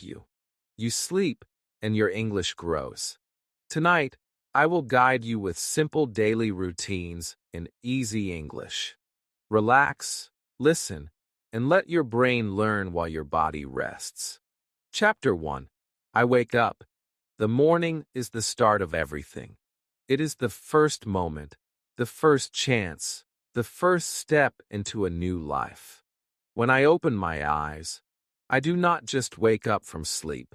protect you. You sleep, and your English grows. Tonight, I will guide you with simple daily routines in easy English. Relax, listen, and let your brain learn while your body rests. Chapter 1. I wake up. The morning is the start of everything. It is the first moment, the first chance, the first step into a new life. When I open my eyes, I do not just wake up from sleep.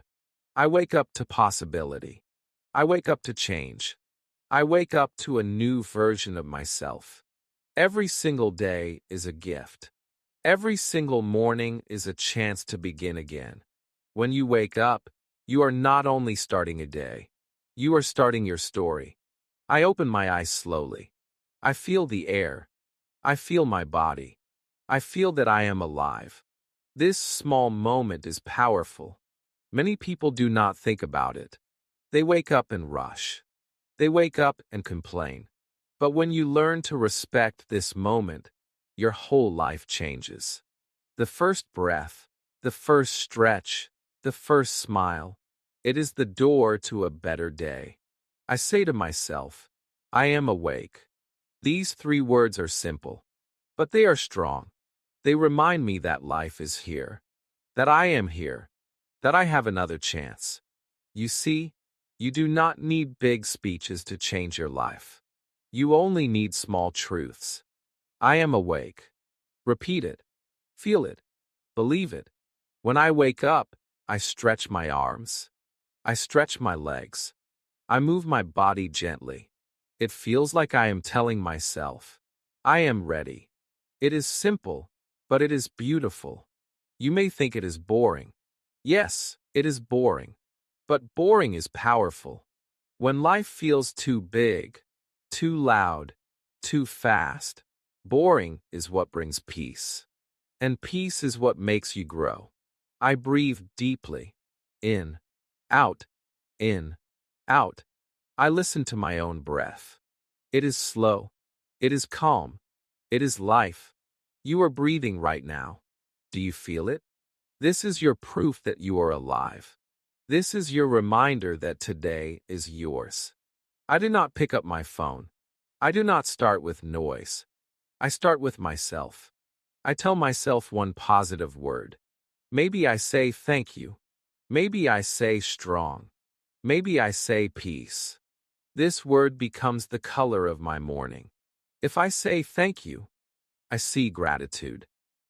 I wake up to possibility. I wake up to change. I wake up to a new version of myself. Every single day is a gift. Every single morning is a chance to begin again. When you wake up, you are not only starting a day, you are starting your story. I open my eyes slowly. I feel the air. I feel my body. I feel that I am alive. This small moment is powerful. Many people do not think about it. They wake up and rush. They wake up and complain. But when you learn to respect this moment, your whole life changes. The first breath, the first stretch, the first smile, it is the door to a better day. I say to myself, I am awake. These 3 words are simple, but they are strong. They remind me that life is here, that I am here, that I have another chance. You see, you do not need big speeches to change your life. You only need small truths. I am awake. Repeat it. Feel it. Believe it. When I wake up, I stretch my arms. I stretch my legs. I move my body gently. It feels like I am telling myself, I am ready. It is simple, but it is beautiful. You may think it is boring. Yes, it is boring. But boring is powerful. When life feels too big, too loud, too fast, boring is what brings peace. And peace is what makes you grow. I breathe deeply. In, out, in, out. I listen to my own breath. It is slow. It is calm. It is life. You are breathing right now. Do you feel it? This is your proof that you are alive. This is your reminder that today is yours. I do not pick up my phone. I do not start with noise. I start with myself. I tell myself one positive word. Maybe I say thank you. Maybe I say strong. Maybe I say peace. This word becomes the color of my morning. If I say thank you, I see gratitude.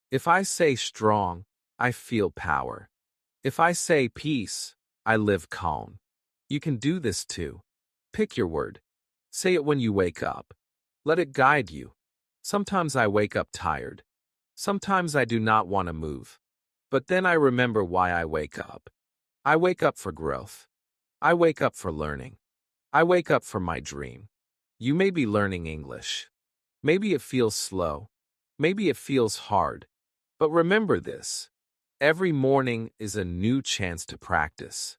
If I say strong, I feel power. If I say peace, I live calm. You can do this too. Pick your word. Say it when you wake up. Let it guide you. Sometimes I wake up tired. Sometimes I do not want to move. But then I remember why I wake up. I wake up for growth. I wake up for learning. I wake up for my dream. You may be learning English. Maybe it feels slow. Maybe it feels hard. But remember this. Every morning is a new chance to practice.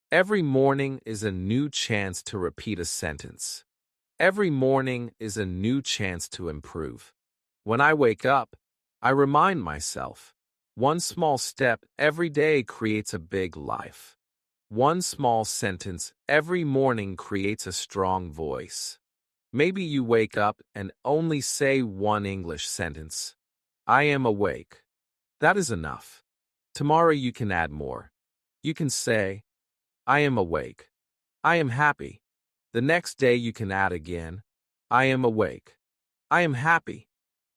Every morning is a new chance to repeat a sentence. Every morning is a new chance to improve. When I wake up, I remind myself, one small step every day creates a big life. One small sentence every morning creates a strong voice. Maybe you wake up and only say one English sentence. I am awake. That is enough. Tomorrow you can add more. You can say, I am awake. I am happy. The next day you can add again. I am awake. I am happy.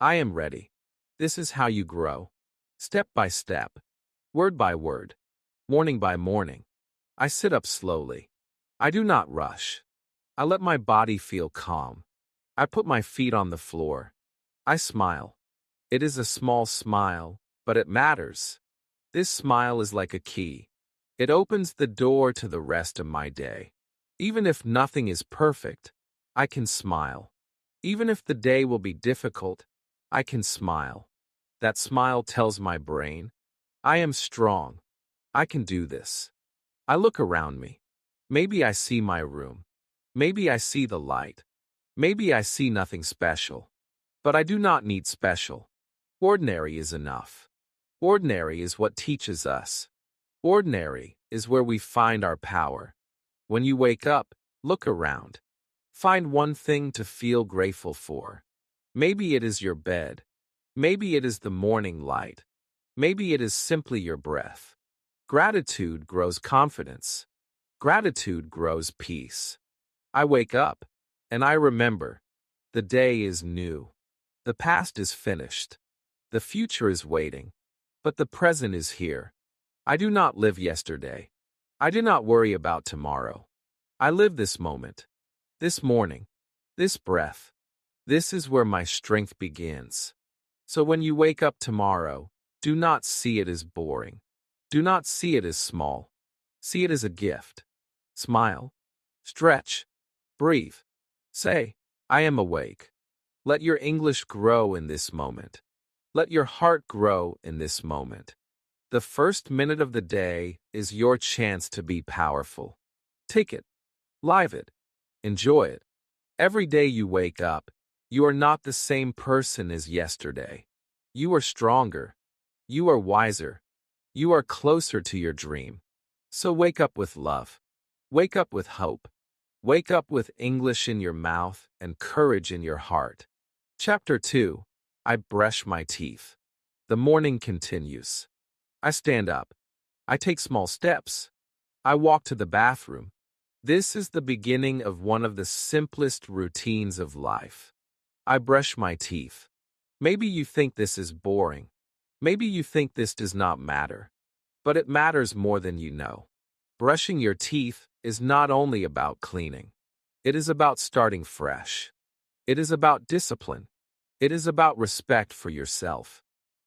I am ready. This is how you grow. Step by step. Word by word. Morning by morning. I sit up slowly. I do not rush. I let my body feel calm. I put my feet on the floor. I smile. It is a small smile, but it matters. This smile is like a key. It opens the door to the rest of my day. Even if nothing is perfect, I can smile. Even if the day will be difficult, I can smile. That smile tells my brain, I am strong. I can do this. I look around me. Maybe I see my room. Maybe I see the light. Maybe I see nothing special. But I do not need special. Ordinary is enough. Ordinary is what teaches us. Ordinary is where we find our power. When you wake up, look around. Find one thing to feel grateful for. Maybe it is your bed. Maybe it is the morning light. Maybe it is simply your breath. Gratitude grows confidence. Gratitude grows peace. I wake up, and I remember. The day is new. The past is finished. The future is waiting. But the present is here. I do not live yesterday. I do not worry about tomorrow. I live this moment, this morning, this breath. This is where my strength begins. So when you wake up tomorrow, do not see it as boring. Do not see it as small. See it as a gift. Smile. Stretch. Breathe. Say, I am awake. Let your English grow in this moment. Let your heart grow in this moment. The first minute of the day is your chance to be powerful. Take it. Live it. Enjoy it. Every day you wake up, you are not the same person as yesterday. You are stronger. You are wiser. You are closer to your dream. So wake up with love. Wake up with hope. Wake up with English in your mouth and courage in your heart. Chapter 2. I brush my teeth. The morning continues. I stand up. I take small steps. I walk to the bathroom. This is the beginning of one of the simplest routines of life. I brush my teeth. Maybe you think this is boring. Maybe you think this does not matter. But it matters more than you know. Brushing your teeth is not only about cleaning. It is about starting fresh. It is about discipline. It is about respect for yourself.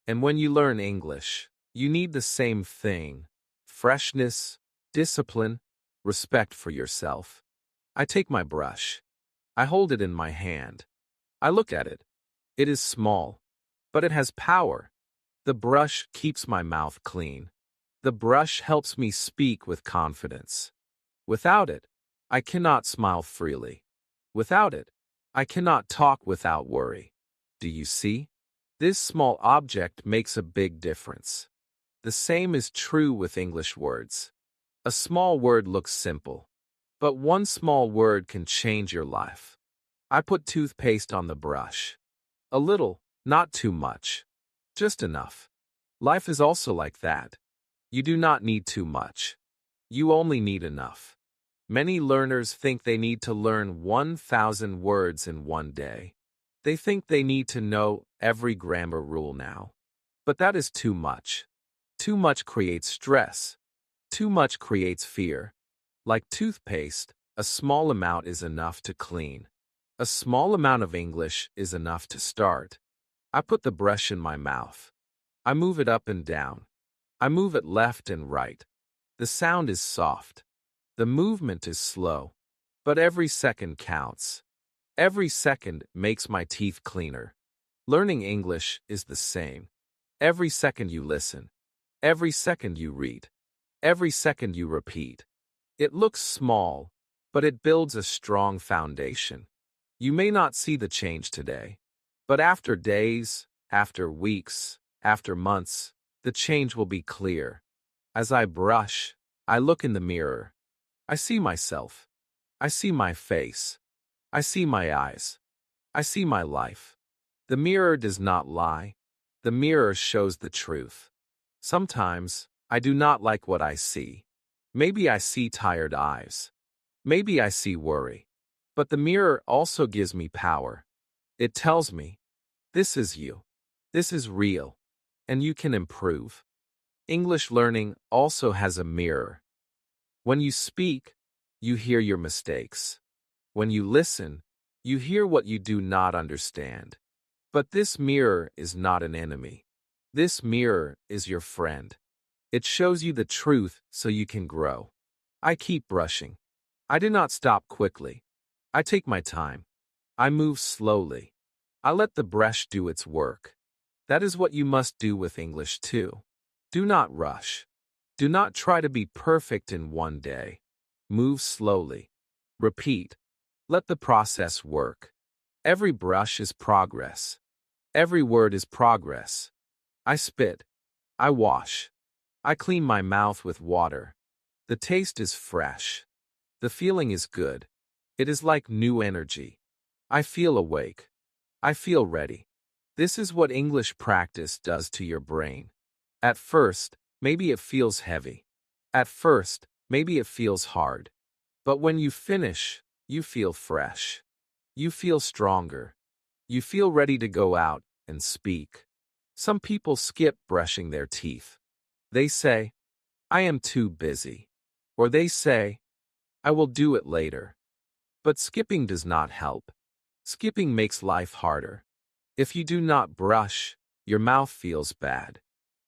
And when you learn English, you need the same thing: freshness, discipline, respect for yourself. I take my brush. I hold it in my hand. I look at it. It is small, but it has power. The brush keeps my mouth clean. The brush helps me speak with confidence. Without it, I cannot smile freely. Without it, I cannot talk without worry. Do you see? This small object makes a big difference. The same is true with English words. A small word looks simple, but one small word can change your life. I put toothpaste on the brush. A little, not too much. Just enough. Life is also like that. You do not need too much. You only need enough. Many learners think they need to learn 1,000 words in one day. They think they need to know every grammar rule now. But that is too much. Too much creates stress. Too much creates fear. Like toothpaste, a small amount is enough to clean. A small amount of English is enough to start. I put the brush in my mouth. I move it up and down. I move it left and right. The sound is soft. The movement is slow. But every second counts. Every second makes my teeth cleaner. Learning English is the same. Every second you listen. Every second you read. Every second you repeat. It looks small, but it builds a strong foundation. You may not see the change today, but after days, after weeks, after months, the change will be clear. As I brush, I look in the mirror. I see myself. I see my face. I see my eyes. I see my life. The mirror does not lie. The mirror shows the truth. Sometimes, I do not like what I see. Maybe I see tired eyes. Maybe I see worry. But the mirror also gives me power. It tells me, this is you. This is real. And you can improve. English learning also has a mirror. When you speak, you hear your mistakes. When you listen, you hear what you do not understand. But this mirror is not an enemy. This mirror is your friend. It shows you the truth so you can grow. I keep brushing. I do not stop quickly. I take my time. I move slowly. I let the brush do its work. That is what you must do with English too. Do not rush. Do not try to be perfect in one day. Move slowly. Repeat. Let the process work. Every brush is progress. Every word is progress. I spit. I wash. I clean my mouth with water. The taste is fresh. The feeling is good. It is like new energy. I feel awake. I feel ready. This is what English practice does to your brain. At first, maybe it feels heavy. At first, maybe it feels hard. But when you finish, you feel fresh. You feel stronger. You feel ready to go out and speak. Some people skip brushing their teeth. They say, I am too busy. Or they say, I will do it later. But skipping does not help. Skipping makes life harder. If you do not brush, your mouth feels bad.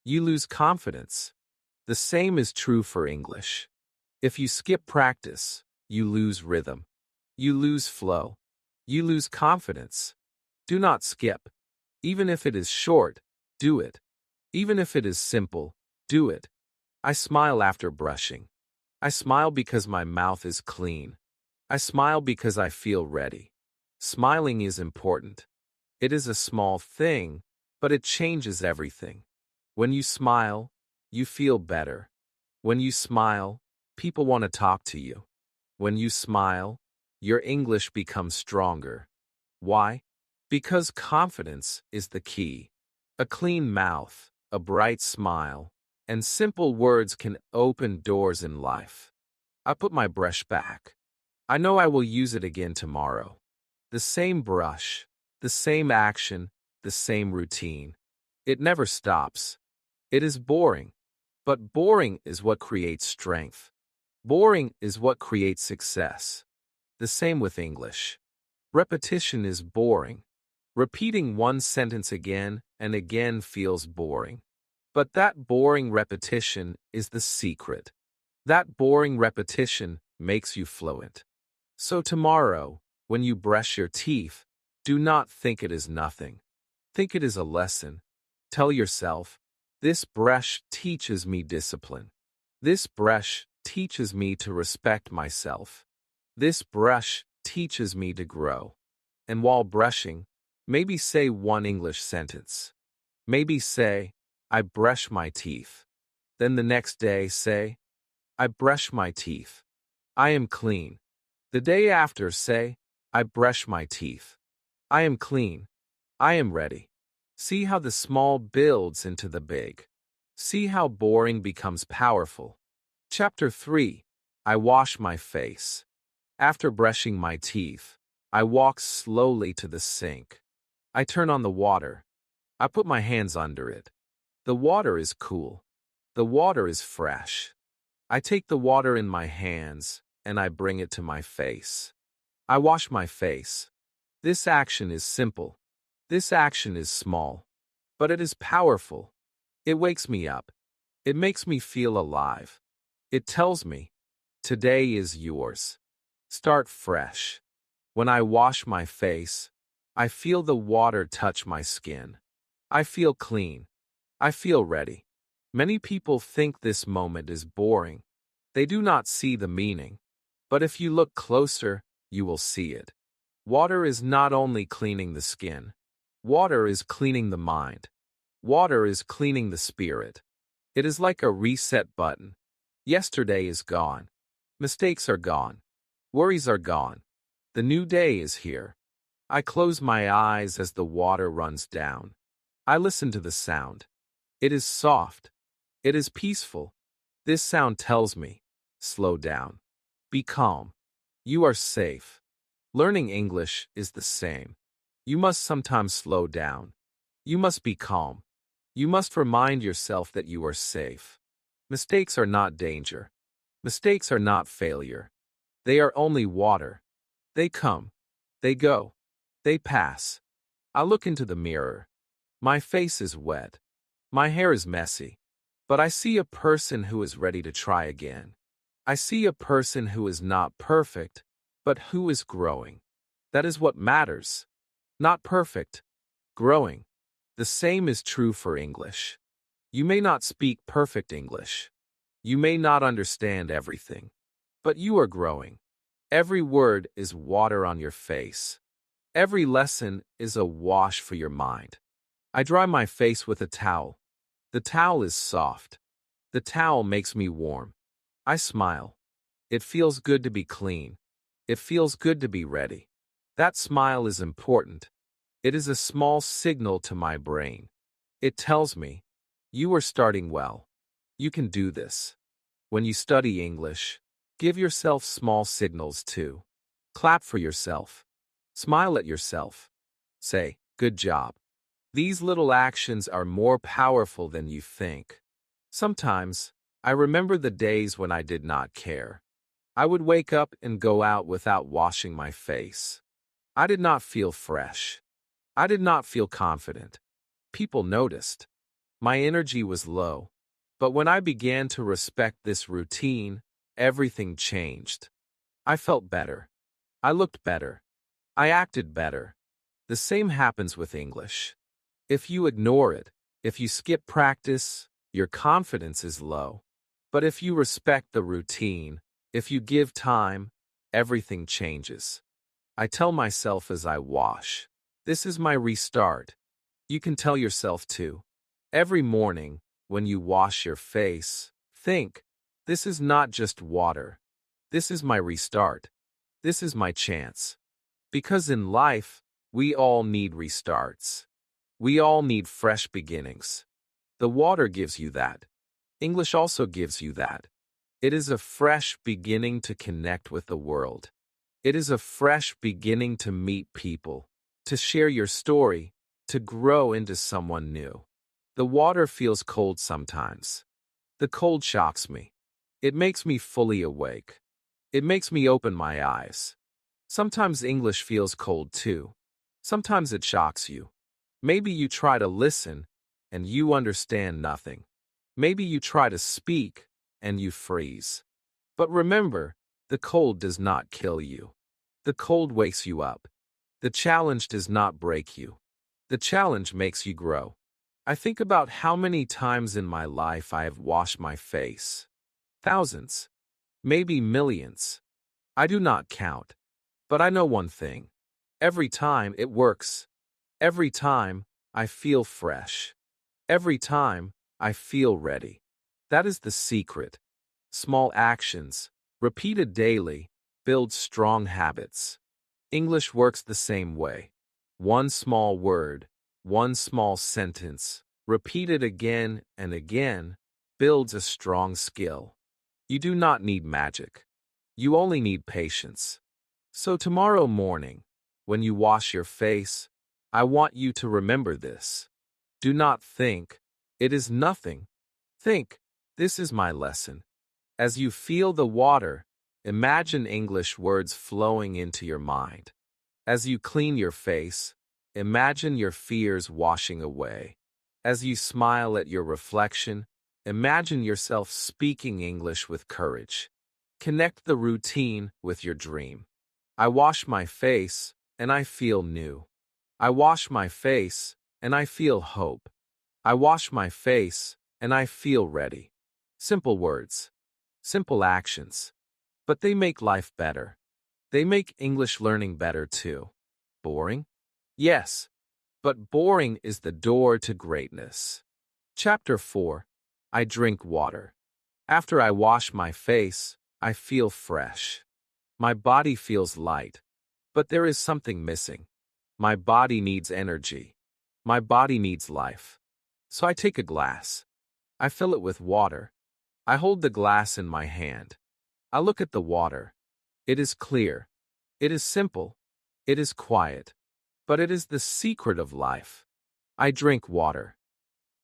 You lose confidence. The same is true for English. If you skip practice, you lose rhythm. You lose flow. You lose confidence. Do not skip. Even if it is short, do it. Even if it is simple, do it. I smile after brushing. I smile because my mouth is clean. I smile because I feel ready. Smiling is important. It is a small thing, but it changes everything. When you smile, you feel better. When you smile, people want to talk to you. When you smile, your English becomes stronger. Why? Because confidence is the key. A clean mouth, a bright smile, and simple words can open doors in life. I put my brush back. I know I will use it again tomorrow. The same brush, the same action, the same routine. It never stops. It is boring. But boring is what creates strength. Boring is what creates success. The same with English. Repetition is boring. Repeating one sentence again and again feels boring. But that boring repetition is the secret. That boring repetition makes you fluent. So tomorrow, when you brush your teeth, do not think it is nothing. Think it is a lesson. Tell yourself, this brush teaches me discipline. This brush teaches me to respect myself. This brush teaches me to grow. And while brushing, maybe say one English sentence. Maybe say, I brush my teeth. Then the next day say, I brush my teeth. I am clean. The day after say, I brush my teeth. I am clean. I am ready. See how the small builds into the big. See how boring becomes powerful. Chapter 3. I wash my face. After brushing my teeth, I walk slowly to the sink. I turn on the water. I put my hands under it. The water is cool. The water is fresh. I take the water in my hands and I bring it to my face. I wash my face. This action is simple. This action is small. But it is powerful. It wakes me up. It makes me feel alive. It tells me, today is yours. Start fresh. When I wash my face, I feel the water touch my skin. I feel clean. I feel ready. Many people think this moment is boring. They do not see the meaning. But if you look closer, you will see it. Water is not only cleaning the skin. Water is cleaning the mind. Water is cleaning the spirit. It is like a reset button. Yesterday is gone. Mistakes are gone. Worries are gone. The new day is here. I close my eyes as the water runs down. I listen to the sound. It is soft. It is peaceful. This sound tells me, slow down. Be calm. You are safe. Learning English is the same. You must sometimes slow down. You must be calm. You must remind yourself that you are safe. Mistakes are not danger. Mistakes are not failure. They are only water. They come. They go. They pass. I look into the mirror. My face is wet. My hair is messy. But I see a person who is ready to try again. I see a person who is not perfect, but who is growing. That is what matters. Not perfect. Growing. The same is true for English. You may not speak perfect English. You may not understand everything. But you are growing. Every word is water on your face. Every lesson is a wash for your mind. I dry my face with a towel. The towel is soft. The towel makes me warm. I smile. It feels good to be clean. It feels good to be ready. That smile is important. It is a small signal to my brain. It tells me, you are starting well. You can do this. When you study English, give yourself small signals too. Clap for yourself. Smile at yourself. Say, good job. These little actions are more powerful than you think. Sometimes, I remember the days when I did not care. I would wake up and go out without washing my face. I did not feel fresh. I did not feel confident. People noticed. My energy was low. But when I began to respect this routine, everything changed. I felt better. I looked better. I acted better. The same happens with English. If you ignore it, if you skip practice, your confidence is low. But if you respect the routine, if you give time, everything changes. I tell myself as I wash, this is my restart. You can tell yourself too. Every morning, when you wash your face, think, this is not just water. This is my restart. This is my chance. Because in life, we all need restarts. We all need fresh beginnings. The water gives you that. English also gives you that. It is a fresh beginning to connect with the world. It is a fresh beginning to meet people, to share your story, to grow into someone new. The water feels cold sometimes. The cold shocks me. It makes me fully awake. It makes me open my eyes. Sometimes English feels cold too. Sometimes it shocks you. Maybe you try to listen and you understand nothing. Maybe you try to speak and you freeze. But remember, the cold does not kill you. The cold wakes you up. The challenge does not break you. The challenge makes you grow. I think about how many times in my life I have washed my face. Thousands. Maybe millions. I do not count. But I know one thing. Every time it works. Every time I feel fresh. Every time I feel ready. That is the secret. Small actions, repeated daily, build strong habits. English works the same way. One small word, one small sentence, repeated again and again, builds a strong skill. You do not need magic. You only need patience. So tomorrow morning, when you wash your face, I want you to remember this. Do not think, it is nothing. Think, this is my lesson. As you feel the water, imagine English words flowing into your mind. As you clean your face, imagine your fears washing away. As you smile at your reflection, imagine yourself speaking English with courage. Connect the routine with your dream. I wash my face, and I feel new. I wash my face, and I feel hope. I wash my face, and I feel ready. Simple words. Simple actions. But they make life better. They make English learning better too. Boring? Yes. But boring is the door to greatness. Chapter 4. I drink water. After I wash my face, I feel fresh. My body feels light. But there is something missing. My body needs energy. My body needs life. So I take a glass. I fill it with water. I hold the glass in my hand. I look at the water. It is clear. It is simple. It is quiet. But it is the secret of life. I drink water.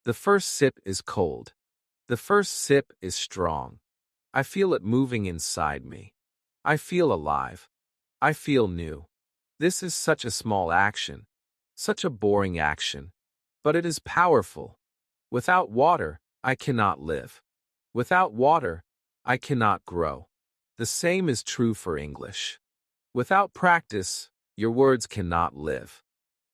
The first sip is cold. The first sip is strong. I feel it moving inside me. I feel alive. I feel new. This is such a small action. Such a boring action. But it is powerful. Without water, I cannot live. Without water, I cannot grow. The same is true for English. Without practice, your words cannot live.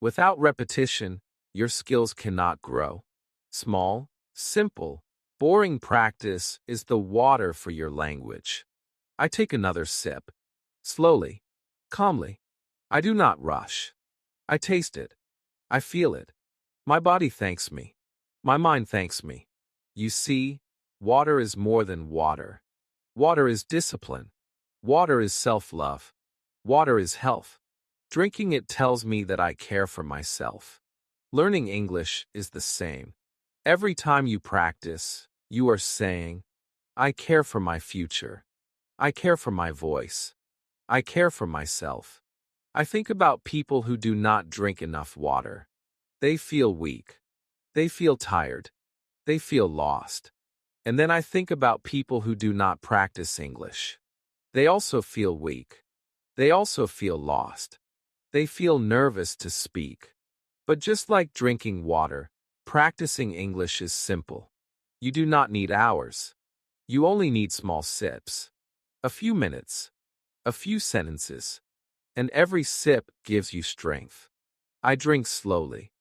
Without repetition, your skills cannot grow. Small, simple, boring practice is the water for your language. I take another sip. Slowly, calmly. I do not rush. I taste it. I feel it. My body thanks me. My mind thanks me. You see, Water is more than water. Water is discipline. Water is self-love. Water is health. Drinking it tells me that I care for myself. Learning English is the same. Every time you practice, you are saying, I care for my future. I care for my voice. I care for myself. I think about people who do not drink enough water. They feel weak. They feel tired. They feel lost. And then I think about people who do not practice English. They also feel weak. They also feel lost. They feel nervous to speak. But just like drinking water, practicing English is simple. You do not need hours. You only need small sips. A few minutes. A few sentences. And every sip gives you strength. I drink slowly.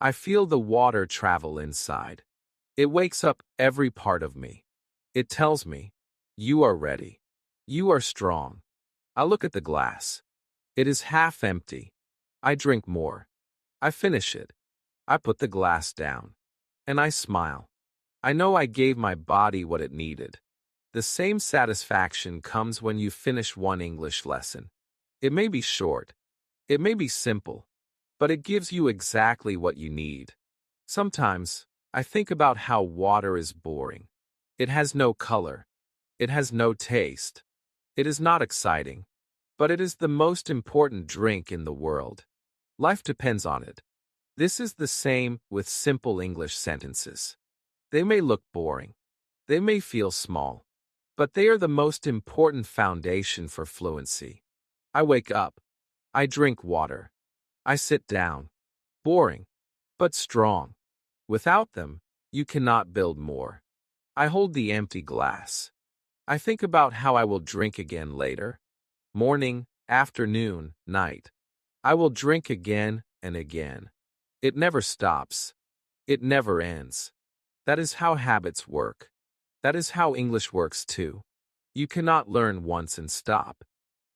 I feel the water travel inside. It wakes up every part of me. It tells me, you are ready. You are strong. I look at the glass. It is half empty. I drink more. I finish it. I put the glass down. And I smile. I know I gave my body what it needed. The same satisfaction comes when you finish one English lesson. It may be short. It may be simple. But it gives you exactly what you need. Sometimes, I think about how water is boring. It has no color. It has no taste. It is not exciting. But it is the most important drink in the world. Life depends on it. This is the same with simple English sentences. They may look boring. They may feel small. But they are the most important foundation for fluency. I wake up. I drink water. I sit down. Boring, but strong. Without them, you cannot build more. I hold the empty glass. I think about how I will drink again later. Morning, afternoon, night. I will drink again and again. It never stops. It never ends. That is how habits work. That is how English works too. You cannot learn once and stop.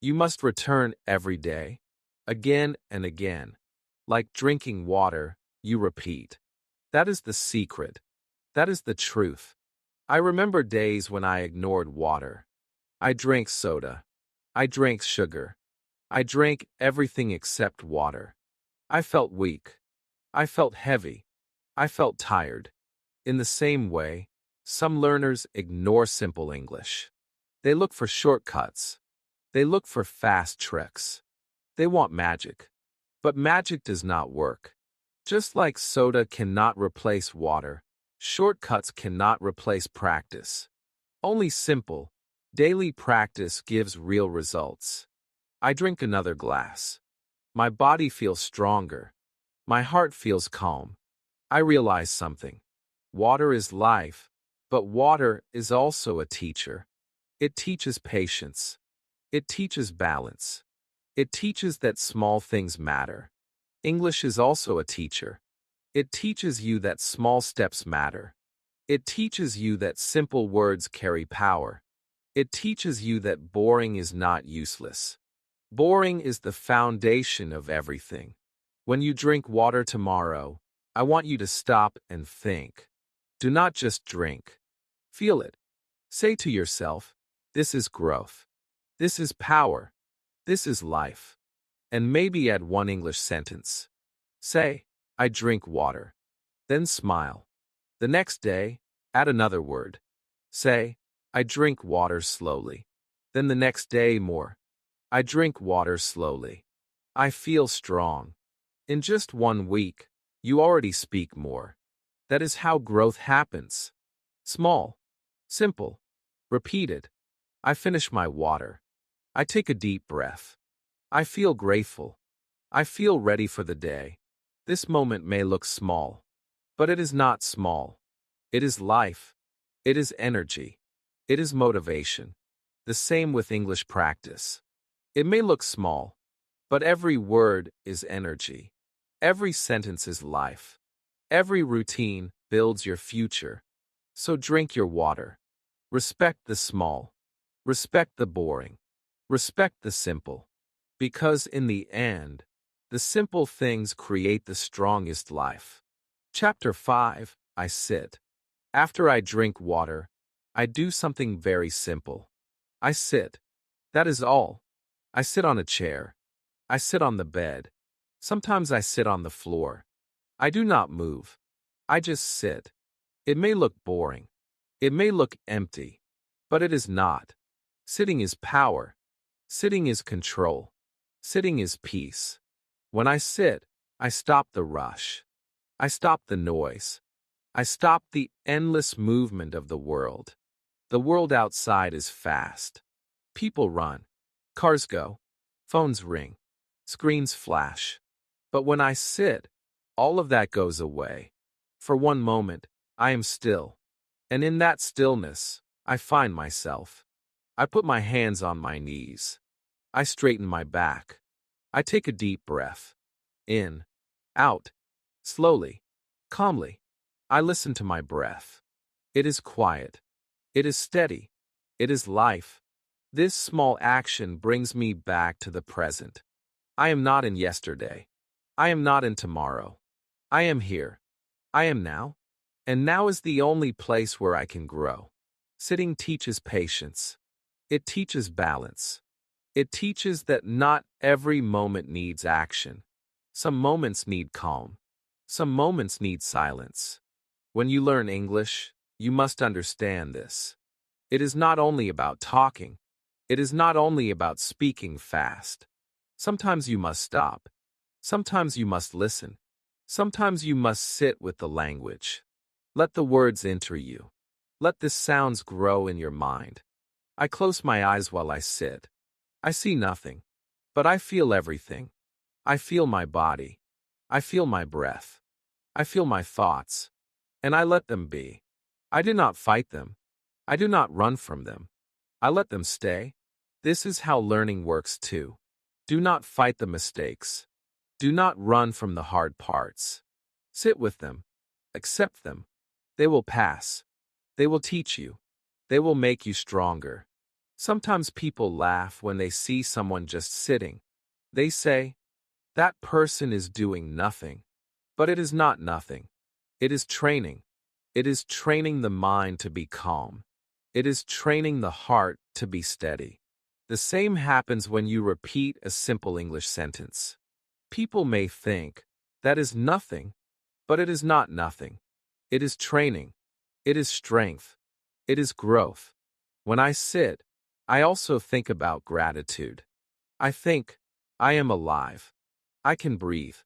You must return every day, again and again. Like drinking water, you repeat. That is the secret. That is the truth. I remember days when I ignored water. I drank soda. I drank sugar. I drank everything except water. I felt weak. I felt heavy. I felt tired. In the same way, some learners ignore simple English. They look for shortcuts. They look for fast tricks. They want magic. But magic does not work. Just like soda cannot replace water, shortcuts cannot replace practice. Only simple, daily practice gives real results. I drink another glass. My body feels stronger. My heart feels calm. I realize something. Water is life, but water is also a teacher. It teaches patience. It teaches balance. It teaches that small things matter. English is also a teacher. It teaches you that small steps matter. It teaches you that simple words carry power. It teaches you that boring is not useless. Boring is the foundation of everything. When you drink water tomorrow, I want you to stop and think. Do not just drink. Feel it. Say to yourself, this is growth. This is power. This is life. And maybe add one English sentence. Say, I drink water. Then smile. The next day, add another word. Say, I drink water slowly. Then the next day more. I drink water slowly. I feel strong. In just 1 week, you already speak more. That is how growth happens. Small. Simple. Repeated. I finish my water. I take a deep breath. I feel grateful. I feel ready for the day. This moment may look small, but it is not small. It is life. It is energy. It is motivation. The same with English practice. It may look small, but every word is energy. Every sentence is life. Every routine builds your future. So drink your water. Respect the small. Respect the boring. Respect the simple. Because in the end, the simple things create the strongest life. Chapter 5. I sit. After I drink water, I do something very simple. I sit. That is all. I sit on a chair. I sit on the bed. Sometimes I sit on the floor. I do not move. I just sit. It may look boring. It may look empty. But it is not. Sitting is power. Sitting is control. Sitting is peace. When I sit, I stop the rush. I stop the noise. I stop the endless movement of the world. The world outside is fast. People run. Cars go. Phones ring. Screens flash. But when I sit, all of that goes away. For one moment, I am still. And in that stillness, I find myself. I put my hands on my knees. I straighten my back. I take a deep breath. In. Out. Slowly. Calmly. I listen to my breath. It is quiet. It is steady. It is life. This small action brings me back to the present. I am not in yesterday. I am not in tomorrow. I am here. I am now. And now is the only place where I can grow. Sitting teaches patience. It teaches balance. It teaches that not every moment needs action. Some moments need calm. Some moments need silence. When you learn English, you must understand this. It is not only about talking. It is not only about speaking fast. Sometimes you must stop. Sometimes you must listen. Sometimes you must sit with the language. Let the words enter you. Let the sounds grow in your mind. I close my eyes while I sit. I see nothing, but I feel everything. I feel my body. I feel my breath. I feel my thoughts. And I let them be. I do not fight them. I do not run from them. I let them stay. This is how learning works too. Do not fight the mistakes. Do not run from the hard parts. Sit with them. Accept them. They will pass. They will teach you. They will make you stronger. Sometimes people laugh when they see someone just sitting. They say, that person is doing nothing. But it is not nothing. It is training. It is training the mind to be calm. It is training the heart to be steady. The same happens when you repeat a simple English sentence. People may think, that is nothing, but it is not nothing. It is training. It is strength. It is growth. When I sit, I also think about gratitude. I think, I am alive. I can breathe.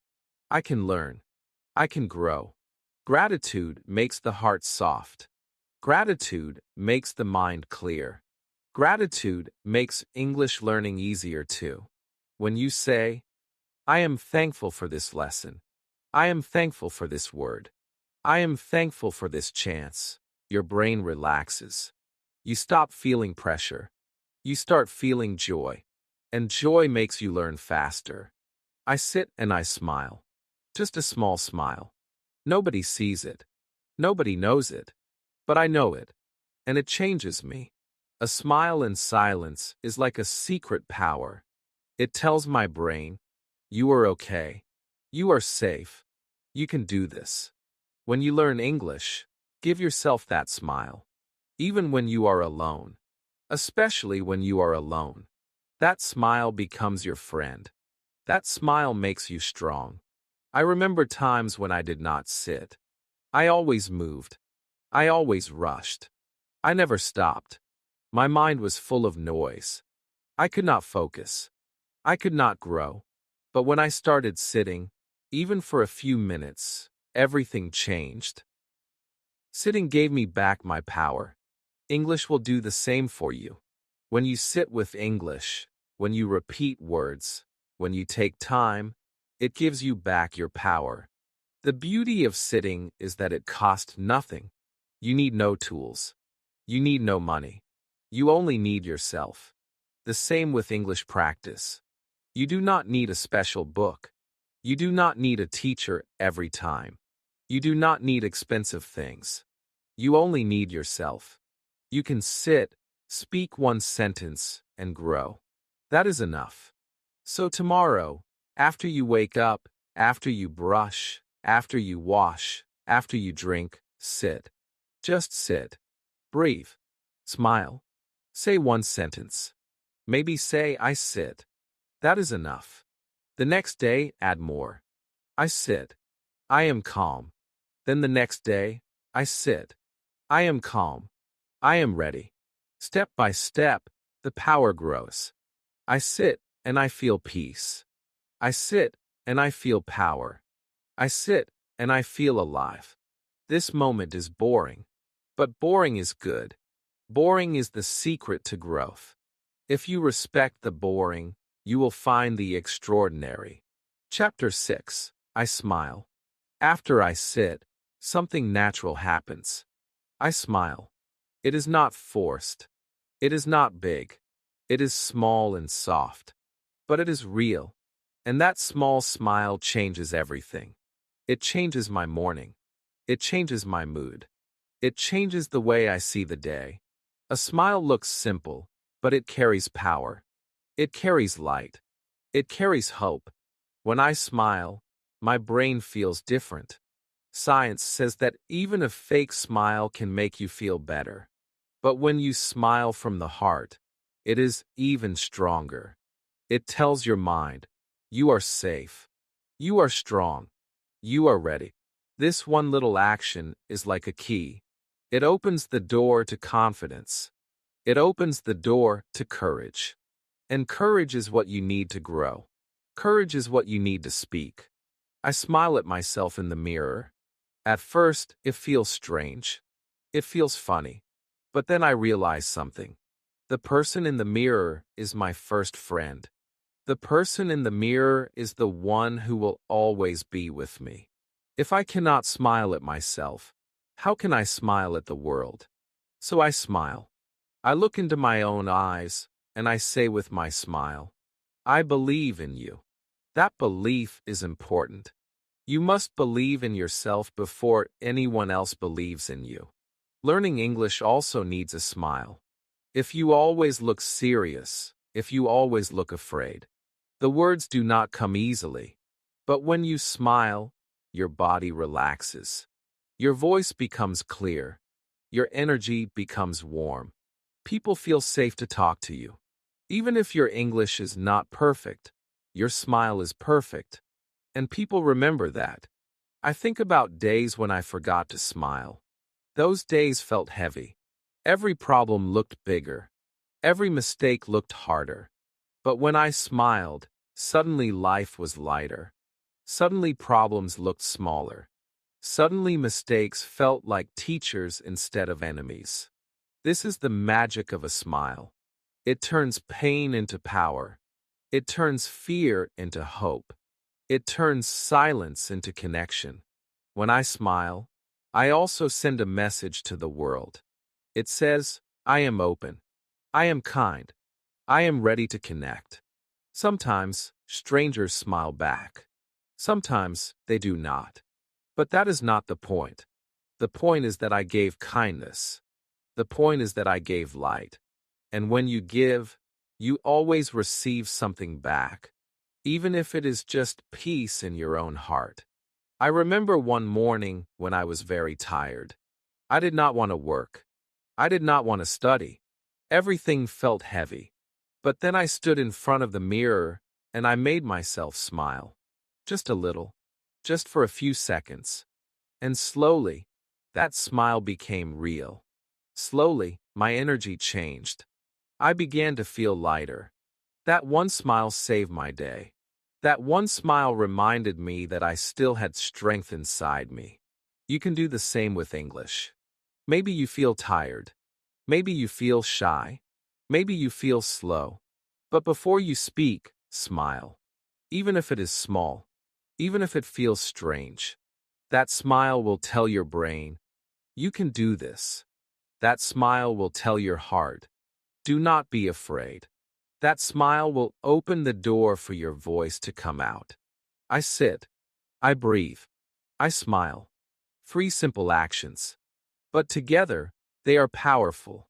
I can learn. I can grow. Gratitude makes the heart soft. Gratitude makes the mind clear. Gratitude makes English learning easier too. When you say, I am thankful for this lesson. I am thankful for this word. I am thankful for this chance. Your brain relaxes. You stop feeling pressure. You start feeling joy. And joy makes you learn faster. I sit and I smile. Just a small smile. Nobody sees it. Nobody knows it. But I know it. And it changes me. A smile in silence is like a secret power. It tells my brain, you are okay. You are safe. You can do this. When you learn English, give yourself that smile. Even when you are alone. Especially when you are alone. That smile becomes your friend. That smile makes you strong. I remember times when I did not sit. I always moved. I always rushed. I never stopped. My mind was full of noise. I could not focus. I could not grow. But when I started sitting, even for a few minutes, everything changed. Sitting gave me back my power. English will do the same for you. When you sit with English, when you repeat words, when you take time, it gives you back your power. The beauty of sitting is that it costs nothing. You need no tools. You need no money. You only need yourself. The same with English practice. You do not need a special book. You do not need a teacher every time. You do not need expensive things. You only need yourself. You can sit, speak one sentence, and grow. That is enough. So tomorrow, after you wake up, after you brush, after you wash, after you drink, sit. Just sit. Breathe. Smile. Say one sentence. Maybe say, I sit. That is enough. The next day, add more. I sit. I am calm. Then the next day, I sit. I am calm. I am ready. Step by step, the power grows. I sit and I feel peace. I sit and I feel power. I sit and I feel alive. This moment is boring, but boring is good. Boring is the secret to growth. If you respect the boring, you will find the extraordinary. Chapter 6. I smile. After I sit, something natural happens. I smile. It is not forced. It is not big. It is small and soft. But it is real. And that small smile changes everything. It changes my morning. It changes my mood. It changes the way I see the day. A smile looks simple, but it carries power. It carries light. It carries hope. When I smile, my brain feels different. Science says that even a fake smile can make you feel better. But when you smile from the heart, it is even stronger. It tells your mind, you are safe. You are strong. You are ready. This one little action is like a key. It opens the door to confidence. It opens the door to courage. And courage is what you need to grow. Courage is what you need to speak. I smile at myself in the mirror. At first, it feels strange. It feels funny. But then I realize something. The person in the mirror is my first friend. The person in the mirror is the one who will always be with me. If I cannot smile at myself, how can I smile at the world? So I smile. I look into my own eyes, and I say with my smile, I believe in you. That belief is important. You must believe in yourself before anyone else believes in you. Learning English also needs a smile. If you always look serious, if you always look afraid, the words do not come easily. But when you smile, your body relaxes. Your voice becomes clear. Your energy becomes warm. People feel safe to talk to you. Even if your English is not perfect, your smile is perfect. And people remember that. I think about days when I forgot to smile. Those days felt heavy. Every problem looked bigger. Every mistake looked harder. But when I smiled, suddenly life was lighter. Suddenly problems looked smaller. Suddenly mistakes felt like teachers instead of enemies. This is the magic of a smile. It turns pain into power. It turns fear into hope. It turns silence into connection. When I smile, I also send a message to the world. It says, I am open. I am kind. I am ready to connect. Sometimes, strangers smile back. Sometimes, they do not. But that is not the point. The point is that I gave kindness. The point is that I gave light. And when you give, you always receive something back, even if it is just peace in your own heart. I remember one morning when I was very tired. I did not want to work. I did not want to study. Everything felt heavy. But then I stood in front of the mirror and I made myself smile. Just a little. Just for a few seconds. And slowly, that smile became real. Slowly, my energy changed. I began to feel lighter. That one smile saved my day. That one smile reminded me that I still had strength inside me. You can do the same with English. Maybe you feel tired. Maybe you feel shy. Maybe you feel slow. But before you speak, smile. Even if it is small. Even if it feels strange. That smile will tell your brain, you can do this. That smile will tell your heart, do not be afraid. That smile will open the door for your voice to come out. I sit. I breathe. I smile. 3 simple actions. But together, they are powerful.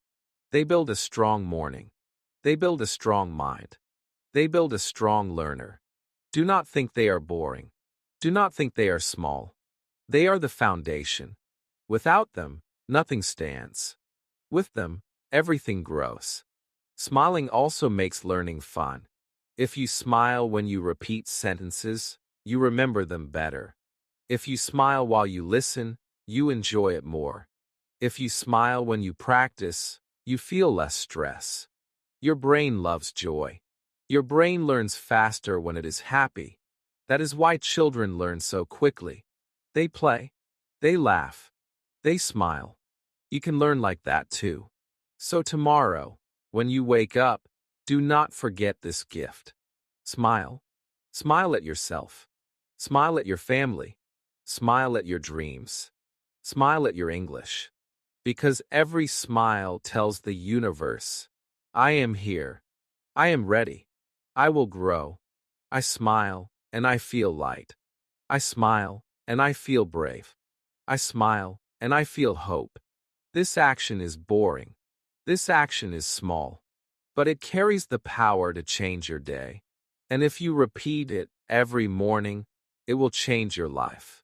They build a strong morning. They build a strong mind. They build a strong learner. Do not think they are boring. Do not think they are small. They are the foundation. Without them, nothing stands. With them, everything grows. Smiling also makes learning fun. If you smile when you repeat sentences, you remember them better. If you smile while you listen, you enjoy it more. If you smile when you practice, you feel less stress. Your brain loves joy. Your brain learns faster when it is happy. That is why children learn so quickly. They play, they laugh, they smile. You can learn like that too. So tomorrow, when you wake up, do not forget this gift. Smile. Smile at yourself. Smile at your family. Smile at your dreams. Smile at your English. Because every smile tells the universe, I am here. I am ready. I will grow. I smile, and I feel light. I smile, and I feel brave. I smile, and I feel hope. This action is boring. This action is small. But it carries the power to change your day. And if you repeat it every morning, it will change your life.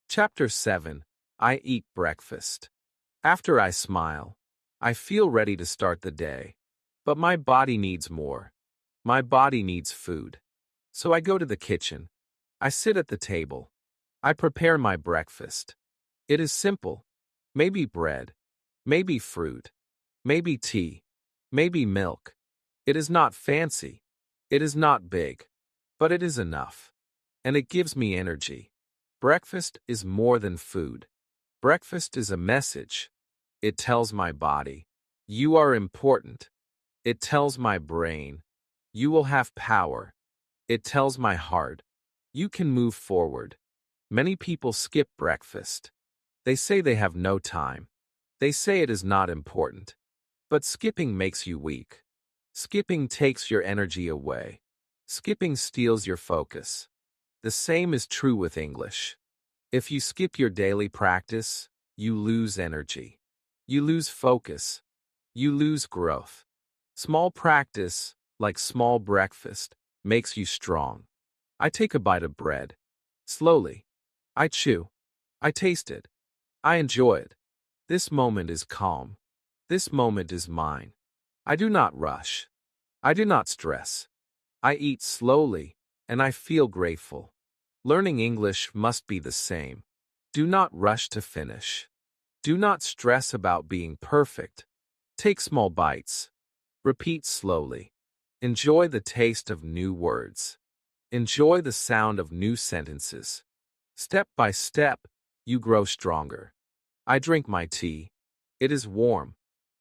Chapter 7. I eat breakfast. After I smile, I feel ready to start the day. But my body needs more. My body needs food. So I go to the kitchen. I sit at the table. I prepare my breakfast. It is simple. Maybe bread. Maybe fruit. Maybe tea. Maybe milk. It is not fancy. It is not big. But it is enough. And it gives me energy. Breakfast is more than food. Breakfast is a message. It tells my body, you are important. It tells my brain, you will have power. It tells my heart, you can move forward. Many people skip breakfast. They say they have no time. They say it is not important. But skipping makes you weak. Skipping takes your energy away. Skipping steals your focus. The same is true with English. If you skip your daily practice, you lose energy. You lose focus. You lose growth. Small practice, like small breakfast, makes you strong. I take a bite of bread. Slowly. I chew. I taste it. I enjoy it. This moment is calm. This moment is mine. I do not rush. I do not stress. I eat slowly, and I feel grateful. Learning English must be the same. Do not rush to finish. Do not stress about being perfect. Take small bites. Repeat slowly. Enjoy the taste of new words. Enjoy the sound of new sentences. Step by step, you grow stronger. I drink my tea. It is warm.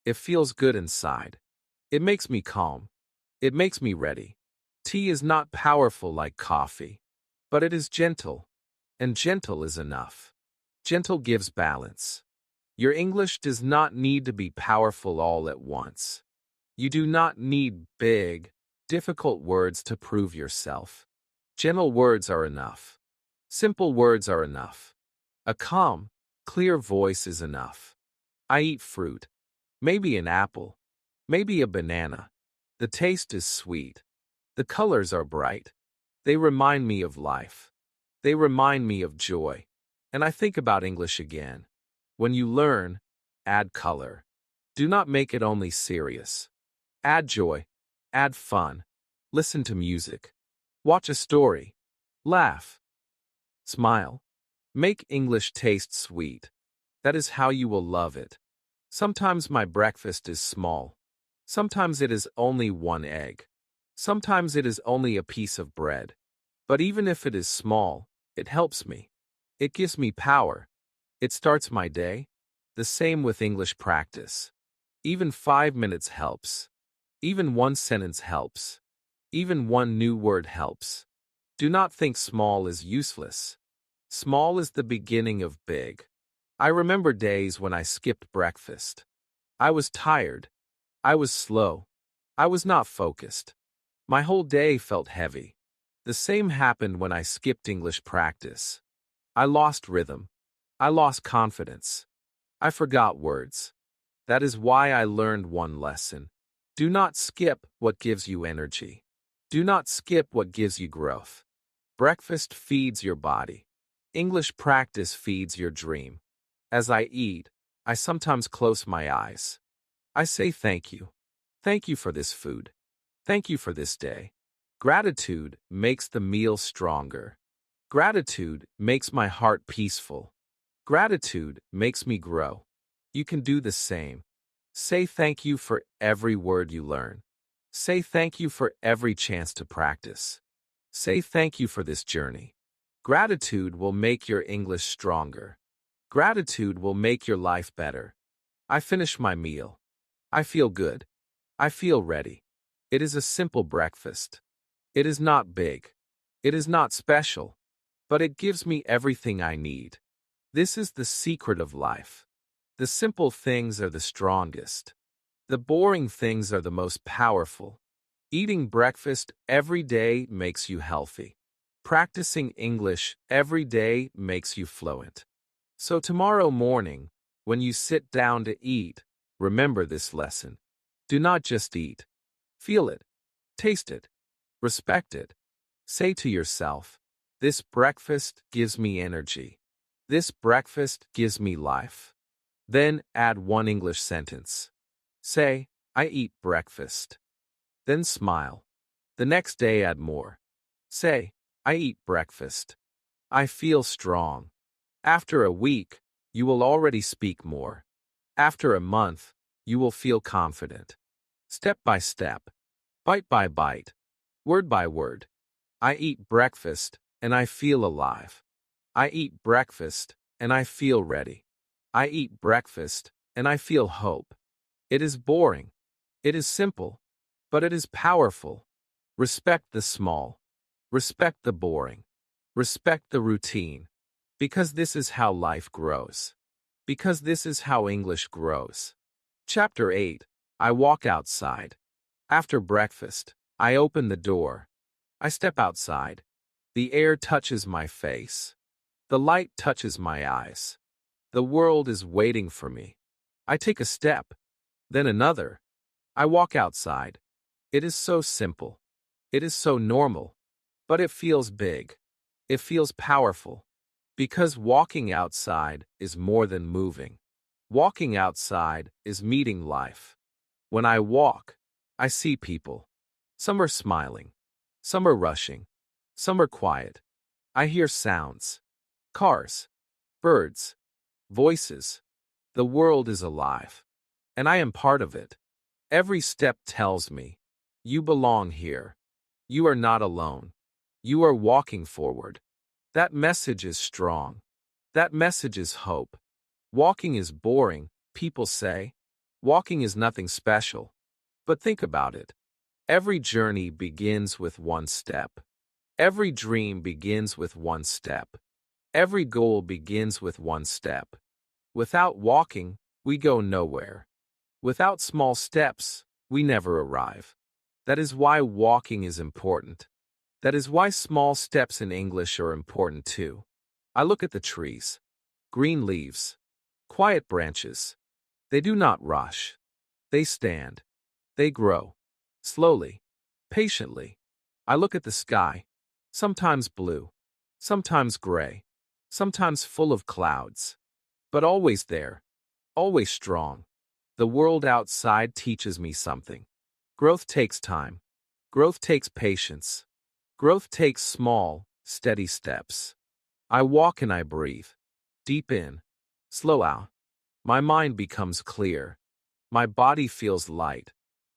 It feels good inside. It makes me calm. It makes me ready. Tea is not powerful like coffee, but it is gentle, and gentle is enough. Gentle gives balance. Your English does not need to be powerful all at once. You do not need big, difficult words to prove yourself. Gentle words are enough. Simple words are enough. A calm, clear voice is enough. I eat fruit. Maybe an apple. Maybe a banana. The taste is sweet. The colors are bright. They remind me of life. They remind me of joy. And I think about English again. When you learn, add color. Do not make it only serious. Add joy. Add fun. Listen to music. Watch a story. Laugh. Smile. Make English taste sweet. That is how you will love it. Sometimes my breakfast is small. Sometimes it is only one egg. Sometimes it is only a piece of bread. But even if it is small, it helps me. It gives me power. It starts my day. The same with English practice. Even 5 minutes helps. Even one sentence helps. Even one new word helps. Do not think small is useless. Small is the beginning of big. I remember days when I skipped breakfast. I was tired. I was slow. I was not focused. My whole day felt heavy. The same happened when I skipped English practice. I lost rhythm. I lost confidence. I forgot words. That is why I learned one lesson. Do not skip what gives you energy. Do not skip what gives you growth. Breakfast feeds your body. English practice feeds your dream. As I eat, I sometimes close my eyes. I say thank you. Thank you for this food. Thank you for this day. Gratitude makes the meal stronger. Gratitude makes my heart peaceful. Gratitude makes me grow. You can do the same. Say thank you for every word you learn. Say thank you for every chance to practice. Say thank you for this journey. Gratitude will make your English stronger. Gratitude will make your life better. I finish my meal. I feel good. I feel ready. It is a simple breakfast. It is not big. It is not special. But it gives me everything I need. This is the secret of life. The simple things are the strongest. The boring things are the most powerful. Eating breakfast every day makes you healthy. Practicing English every day makes you fluent. So tomorrow morning, when you sit down to eat, remember this lesson. Do not just eat. Feel it. Taste it. Respect it. Say to yourself, this breakfast gives me energy. This breakfast gives me life. Then add one English sentence. Say, I eat breakfast. Then smile. The next day add more. Say, I eat breakfast. I feel strong. After a week, you will already speak more. After a month, you will feel confident. Step by step, bite by bite, word by word. I eat breakfast and I feel alive. I eat breakfast and I feel ready. I eat breakfast and I feel hope. It is boring. It is simple, but it is powerful. Respect the small. Respect the boring. Respect the routine. Because this is how life grows. Because this is how English grows. Chapter 8. I walk outside. After breakfast, I open the door. I step outside. The air touches my face. The light touches my eyes. The world is waiting for me. I take a step, then another. I walk outside. It is so simple. It is so normal. But it feels big. It feels powerful. Because walking outside is more than moving. Walking outside is meeting life. When I walk, I see people. Some are smiling. Some are rushing. Some are quiet. I hear sounds. Cars. Birds. Voices. The world is alive. And I am part of it. Every step tells me, you belong here. You are not alone. You are walking forward. That message is strong. That message is hope. Walking is boring, people say. Walking is nothing special. But think about it. Every journey begins with one step. Every dream begins with one step. Every goal begins with one step. Without walking, we go nowhere. Without small steps, we never arrive. That is why walking is important. That is why small steps in English are important too. I look at the trees. Green leaves. Quiet branches. They do not rush. They stand. They grow. Slowly. Patiently. I look at the sky. Sometimes blue. Sometimes gray. Sometimes full of clouds. But always there. Always strong. The world outside teaches me something. Growth takes time. Growth takes patience. Growth takes small, steady steps. I walk and I breathe. Deep in. Slow out. My mind becomes clear. My body feels light.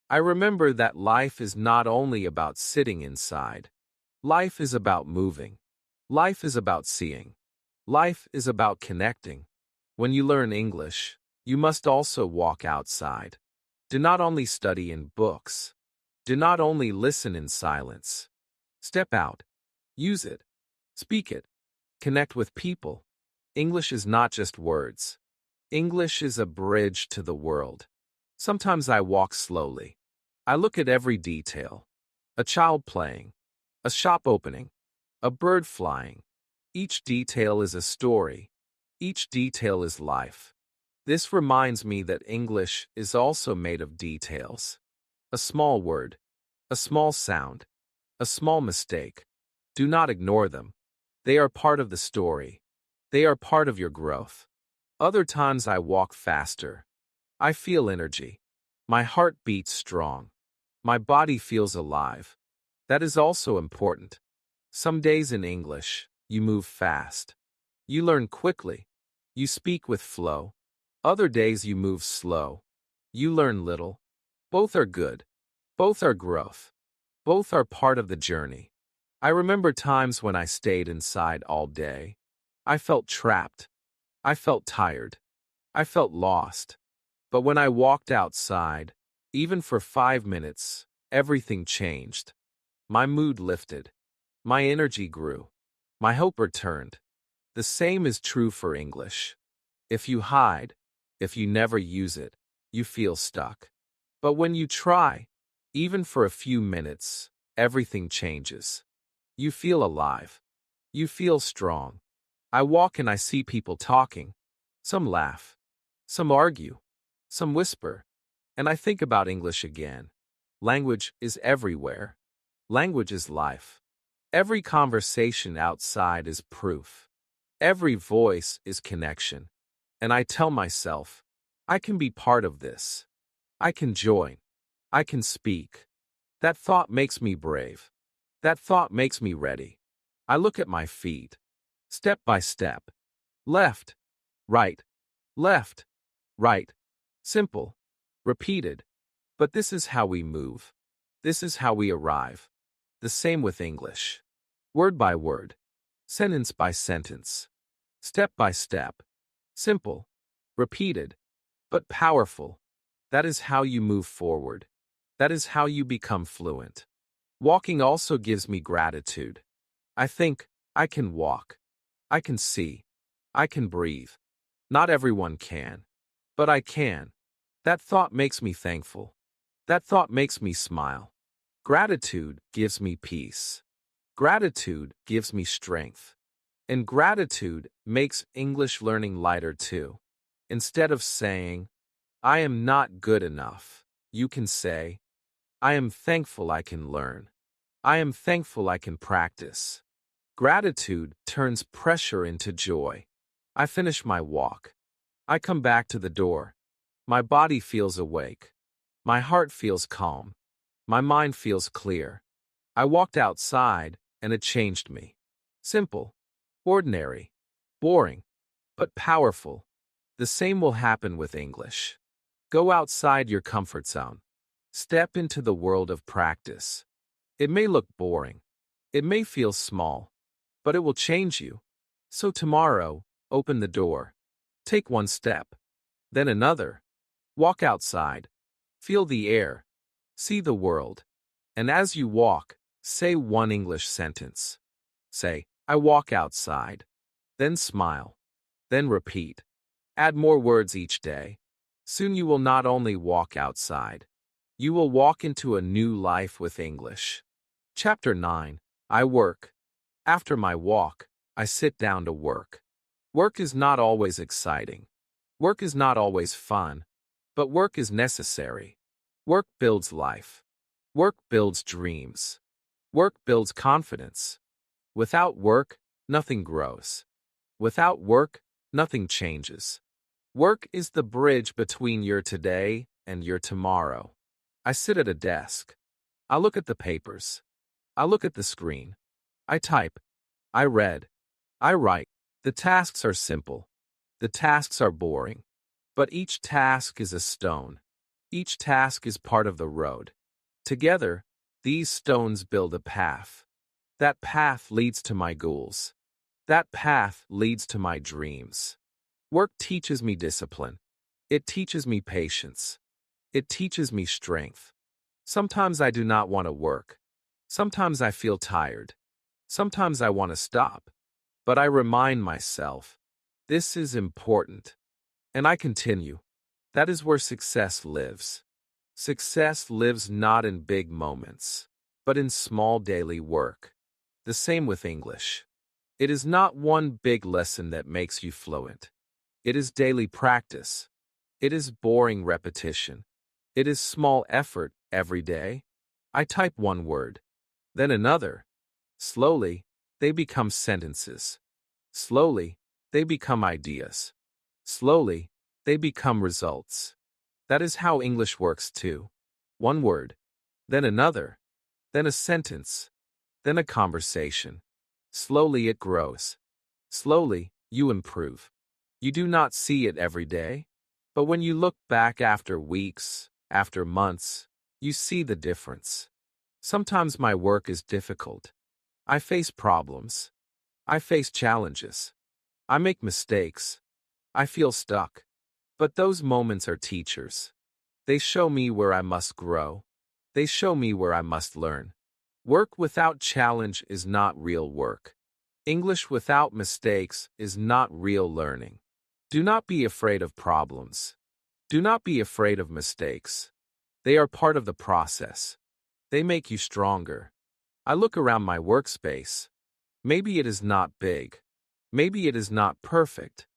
I remember that life is not only about sitting inside. Life is about moving. Life is about seeing. Life is about connecting. When you learn English, you must also walk outside. Do not only study in books. Do not only listen in silence. Step out. Use it. Speak it. Connect with people. English is not just words. English is a bridge to the world. Sometimes I walk slowly. I look at every detail. A child playing. A shop opening. A bird flying. Each detail is a story. Each detail is life. This reminds me that English is also made of details. A small word. A small sound. A small mistake. Do not ignore them. They are part of the story. They are part of your growth. Other times I walk faster. I feel energy. My heart beats strong. My body feels alive. That is also important. Some days in English, you move fast. You learn quickly. You speak with flow. Other days you move slow. You learn little. Both are good. Both are growth. Both are part of the journey. I remember times when I stayed inside all day. I felt trapped. I felt tired. I felt lost. But when I walked outside, even for 5 minutes, everything changed. My mood lifted. My energy grew. My hope returned. The same is true for English. If you hide, if you never use it, you feel stuck. But when you try, even for a few minutes, everything changes. You feel alive. You feel strong. I walk and I see people talking. Some laugh. Some argue. Some whisper. And I think about English again. Language is everywhere. Language is life. Every conversation outside is proof. Every voice is connection. And I tell myself, I can be part of this. I can join. I can speak. That thought makes me brave. That thought makes me ready. I look at my feet. Step by step. Left. Right. Left. Right. Simple. Repeated. But this is how we move. This is how we arrive. The same with English. Word by word. Sentence by sentence. Step by step. Simple. Repeated. But powerful. That is how you move forward. That is how you become fluent. Walking also gives me gratitude. I think, I can walk. I can see. I can breathe. Not everyone can. But I can. That thought makes me thankful. That thought makes me smile. Gratitude gives me peace. Gratitude gives me strength. And gratitude makes English learning lighter too. Instead of saying, I am not good enough, you can say, I am thankful I can learn. I am thankful I can practice. Gratitude turns pressure into joy. I finish my walk. I come back to the door. My body feels awake. My heart feels calm. My mind feels clear. I walked outside, and it changed me. Simple, ordinary, boring, but powerful. The same will happen with English. Go outside your comfort zone. Step into the world of practice. It may look boring. It may feel small, but it will change you. So tomorrow, open the door. Take one step, then another. Walk outside. Feel the air. See the world. And as you walk, say one English sentence. Say, I walk outside. Then smile. Then repeat. Add more words each day. Soon you will not only walk outside, you will walk into a new life with English. Chapter 9. I work. After my walk, I sit down to work. Work is not always exciting. Work is not always fun. But work is necessary. Work builds life. Work builds dreams. Work builds confidence. Without work, nothing grows. Without work, nothing changes. Work is the bridge between your today and your tomorrow. I sit at a desk. I look at the papers. I look at the screen. I type. I read. I write. The tasks are simple. The tasks are boring. But each task is a stone. Each task is part of the road. Together, these stones build a path. That path leads to my goals. That path leads to my dreams. Work teaches me discipline. It teaches me patience. It teaches me strength. Sometimes I do not want to work. Sometimes I feel tired. Sometimes I want to stop. But I remind myself, this is important. And I continue. That is where success lives. Success lives not in big moments, but in small daily work. The same with English. It is not one big lesson that makes you fluent. It is daily practice. It is boring repetition. It is small effort every day. I type one word, then another. Slowly, they become sentences. Slowly, they become ideas. Slowly, they become results. That is how English works too. One word, then another, then a sentence, then a conversation. Slowly it grows. Slowly, you improve. You do not see it every day, but when you look back after weeks, after months, you see the difference. Sometimes my work is difficult. I face problems. I face challenges. I make mistakes. I feel stuck. But those moments are teachers. They show me where I must grow. They show me where I must learn. Work without challenge is not real work. English without mistakes is not real learning. Do not be afraid of problems. Do not be afraid of mistakes. They are part of the process. They make you stronger. I look around my workspace. Maybe it is not big. Maybe it is not perfect.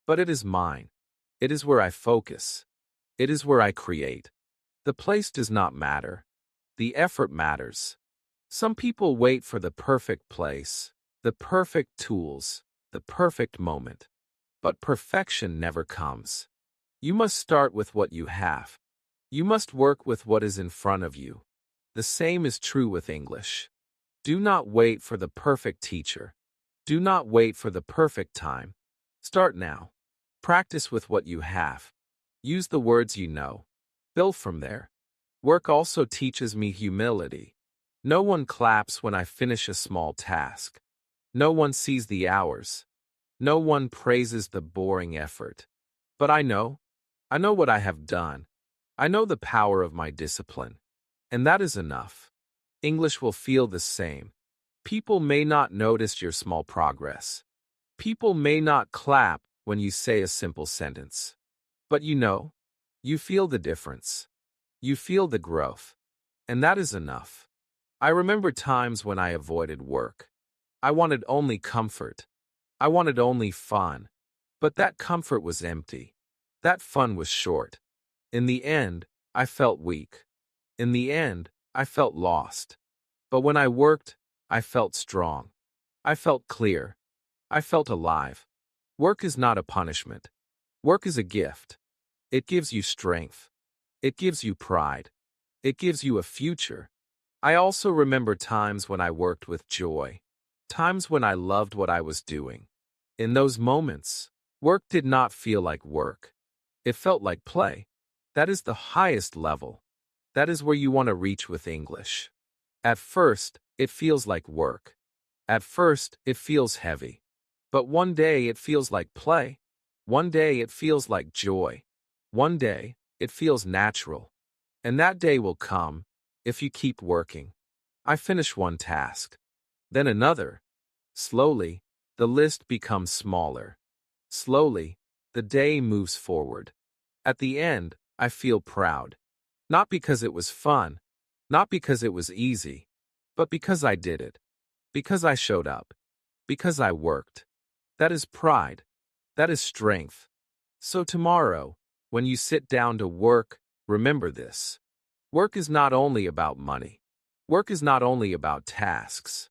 But it is mine. It is where I focus. It is where I create. The place does not matter. The effort matters. Some people wait for the perfect place, the perfect tools, the perfect moment. But perfection never comes. You must start with what you have. You must work with what is in front of you. The same is true with English. Do not wait for the perfect teacher. Do not wait for the perfect time. Start now. Practice with what you have. Use the words you know. Build from there. Work also teaches me humility. No one claps when I finish a small task. No one sees the hours. No one praises the boring effort. But I know what I have done. I know the power of my discipline. And that is enough. English will feel the same. People may not notice your small progress. People may not clap when you say a simple sentence. But you feel the difference. You feel the growth. And that is enough. I remember times when I avoided work. I wanted only comfort. I wanted only fun. But that comfort was empty. That fun was short. In the end, I felt weak. In the end, I felt lost. But when I worked, I felt strong. I felt clear. I felt alive. Work is not a punishment. Work is a gift. It gives you strength. It gives you pride. It gives you a future. I also remember times when I worked with joy. Times when I loved what I was doing. In those moments, work did not feel like work. It felt like play. That is the highest level. That is where you want to reach with English. At first, it feels like work. At first, it feels heavy. But one day it feels like play. One day it feels like joy. One day, it feels natural. And that day will come if you keep working. I finish one task. Then another. Slowly, the list becomes smaller. Slowly, the day moves forward. At the end, I feel proud. Not because it was fun, not because it was easy, but because I did it. Because I showed up. Because I worked. That is pride. That is strength. So tomorrow, when you sit down to work, remember this. Work is not only about money. Work is not only about tasks.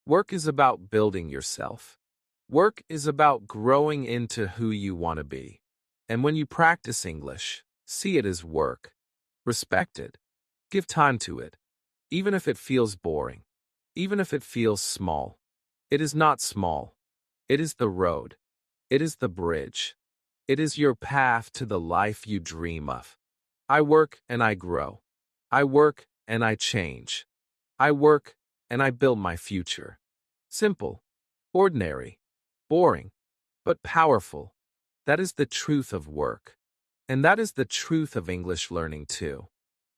Work is about building yourself. Work is about growing into who you want to be. And when you practice English, see it as work. Respect it. Give time to it. Even if it feels boring. Even if it feels small. It is not small. It is the road. It is the bridge. It is your path to the life you dream of. I work and I grow. I work and I change. I work and I build my future. Simple, ordinary, boring, but powerful. That is the truth of work. And that is the truth of English learning too.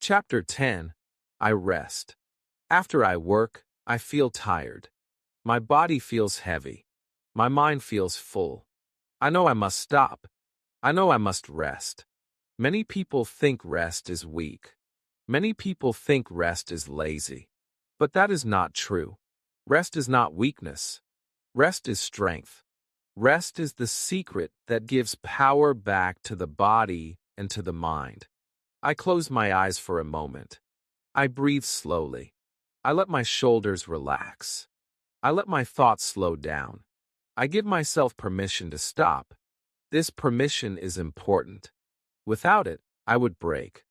Chapter 10. I rest. After I work, I feel tired. My body feels heavy. My mind feels full. I know I must stop. I know I must rest. Many people think rest is weak. Many people think rest is lazy. But that is not true. Rest is not weakness. Rest is strength. Rest is the secret that gives power back to the body and to the mind. I close my eyes for a moment. I breathe slowly. I let my shoulders relax. I let my thoughts slow down. I give myself permission to stop. This permission is important. Without it, I would break.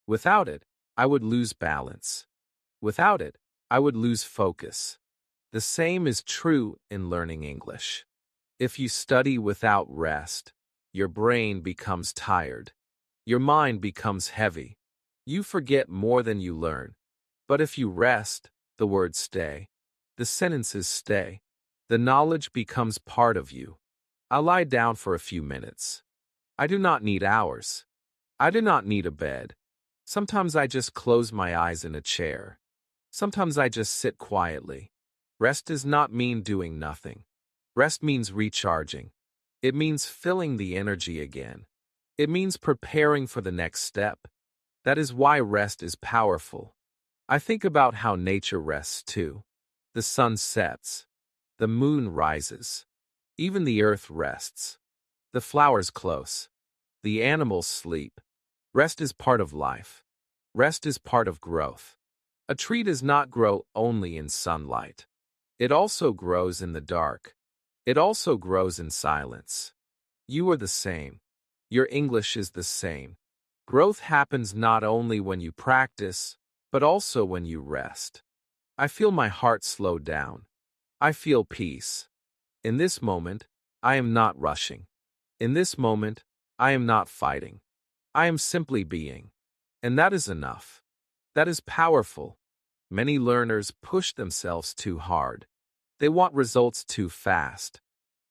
Without it, I would lose balance. Without it, I would lose focus. The same is true in learning English. If you study without rest, your brain becomes tired. Your mind becomes heavy. You forget more than you learn. But if you rest, the words stay. The sentences stay. The knowledge becomes part of you. I lie down for a few minutes. I do not need hours. I do not need a bed. Sometimes I just close my eyes in a chair. Sometimes I just sit quietly. Rest does not mean doing nothing. Rest means recharging. It means filling the energy again. It means preparing for the next step. That is why rest is powerful. I think about how nature rests too. The sun sets. The moon rises. Even the earth rests. The flowers close. The animals sleep. Rest is part of life. Rest is part of growth. A tree does not grow only in sunlight. It also grows in the dark. It also grows in silence. You are the same. Your English is the same. Growth happens not only when you practice, but also when you rest. I feel my heart slow down. I feel peace. In this moment, I am not rushing. In this moment, I am not fighting. I am simply being. And that is enough. That is powerful. Many learners push themselves too hard. They want results too fast.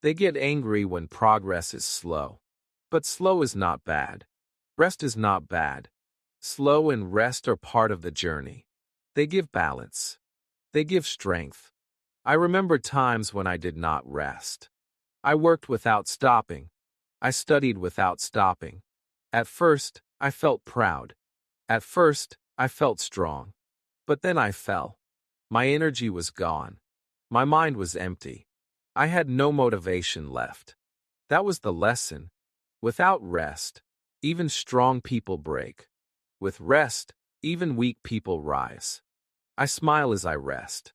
They get angry when progress is slow. But slow is not bad. Rest is not bad. Slow and rest are part of the journey. They give balance. They give strength. I remember times when I did not rest. I worked without stopping. I studied without stopping. At first, I felt proud. At first, I felt strong. But then I fell. My energy was gone. My mind was empty. I had no motivation left. That was the lesson. Without rest, even strong people break. With rest, even weak people rise. I smile as I rest.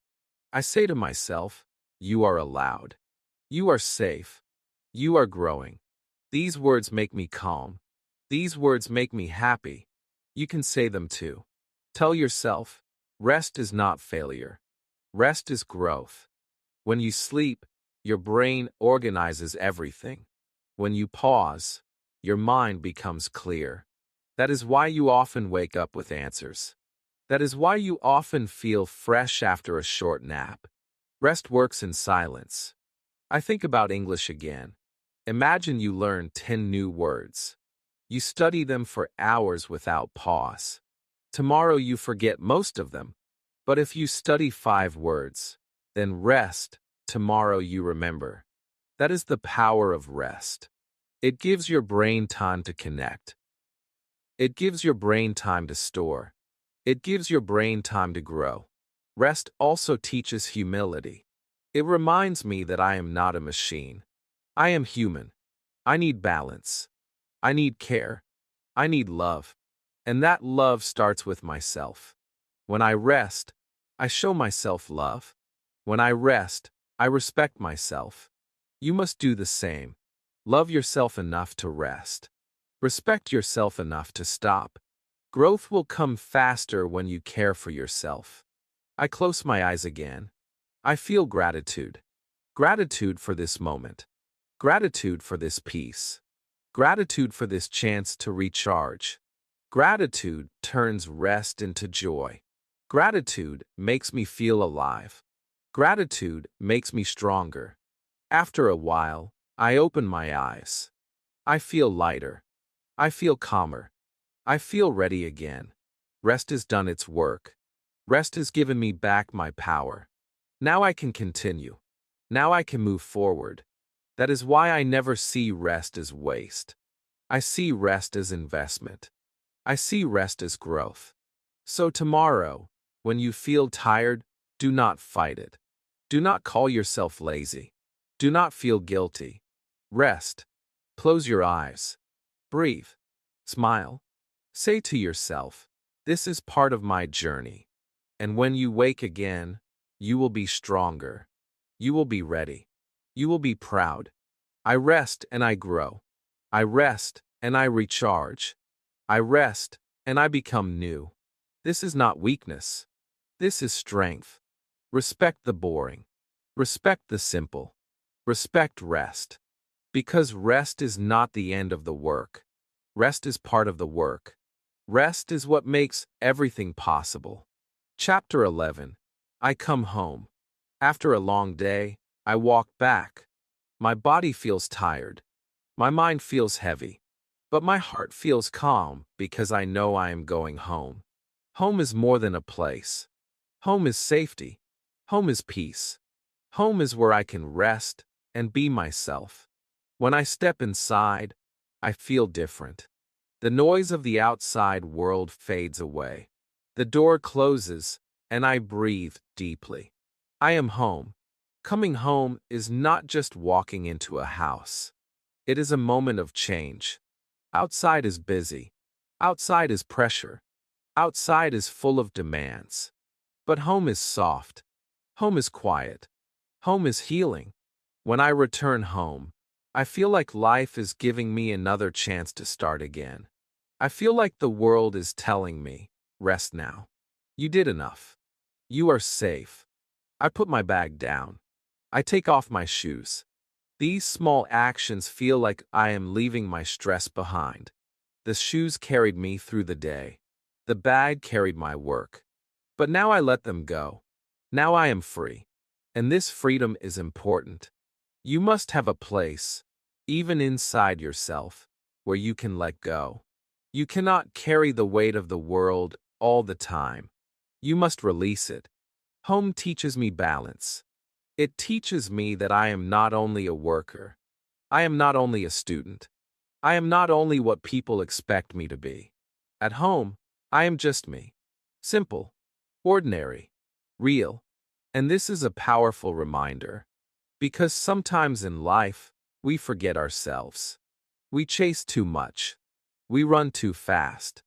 I say to myself, you are allowed. You are safe. You are growing. These words make me calm. These words make me happy. You can say them too. Tell yourself, rest is not failure. Rest is growth. When you sleep, your brain organizes everything. When you pause, your mind becomes clear. That is why you often wake up with answers. That is why you often feel fresh after a short nap. Rest works in silence. I think about English again. Imagine you learn 10 new words. You study them for hours without pause. Tomorrow you forget most of them. But if you study 5 words, then rest, tomorrow you remember. That is the power of rest. It gives your brain time to connect. It gives your brain time to store. It gives your brain time to grow. Rest also teaches humility. It reminds me that I am not a machine. I am human. I need balance. I need care. I need love. And that love starts with myself. When I rest, I show myself love. When I rest, I respect myself. You must do the same. Love yourself enough to rest. Respect yourself enough to stop. Growth will come faster when you care for yourself. I close my eyes again. I feel gratitude. Gratitude for this moment. Gratitude for this peace. Gratitude for this chance to recharge. Gratitude turns rest into joy. Gratitude makes me feel alive. Gratitude makes me stronger. After a while, I open my eyes. I feel lighter. I feel calmer. I feel ready again. Rest has done its work. Rest has given me back my power. Now I can continue. Now I can move forward. That is why I never see rest as waste. I see rest as investment. I see rest as growth. So tomorrow, when you feel tired, do not fight it. Do not call yourself lazy. Do not feel guilty. Rest. Close your eyes. Breathe. Smile. Say to yourself, this is part of my journey. And when you wake again, you will be stronger. You will be ready. You will be proud. I rest and I grow. I rest and I recharge. I rest, and I become new. This is not weakness. This is strength. Respect the boring. Respect the simple. Respect rest. Because rest is not the end of the work. Rest is part of the work. Rest is what makes everything possible. Chapter 11. I come home. After a long day, I walk back. My body feels tired. My mind feels heavy. But my heart feels calm because I know I am going home. Home is more than a place. Home is safety. Home is peace. Home is where I can rest and be myself. When I step inside, I feel different. The noise of the outside world fades away. The door closes, and I breathe deeply. I am home. Coming home is not just walking into a house. It is a moment of change. Outside is busy. Outside is pressure. Outside is full of demands. But home is soft. Home is quiet. Home is healing. When I return home, I feel like life is giving me another chance to start again. I feel like the world is telling me, rest now. You did enough. You are safe. I put my bag down. I take off my shoes. These small actions feel like I am leaving my stress behind. The shoes carried me through the day. The bag carried my work. But now I let them go. Now I am free. And this freedom is important. You must have a place, even inside yourself, where you can let go. You cannot carry the weight of the world all the time. You must release it. Home teaches me balance. It teaches me that I am not only a worker. I am not only a student. I am not only what people expect me to be. At home, I am just me. Simple, ordinary, real. And this is a powerful reminder. Because sometimes in life, we forget ourselves. We chase too much. We run too fast.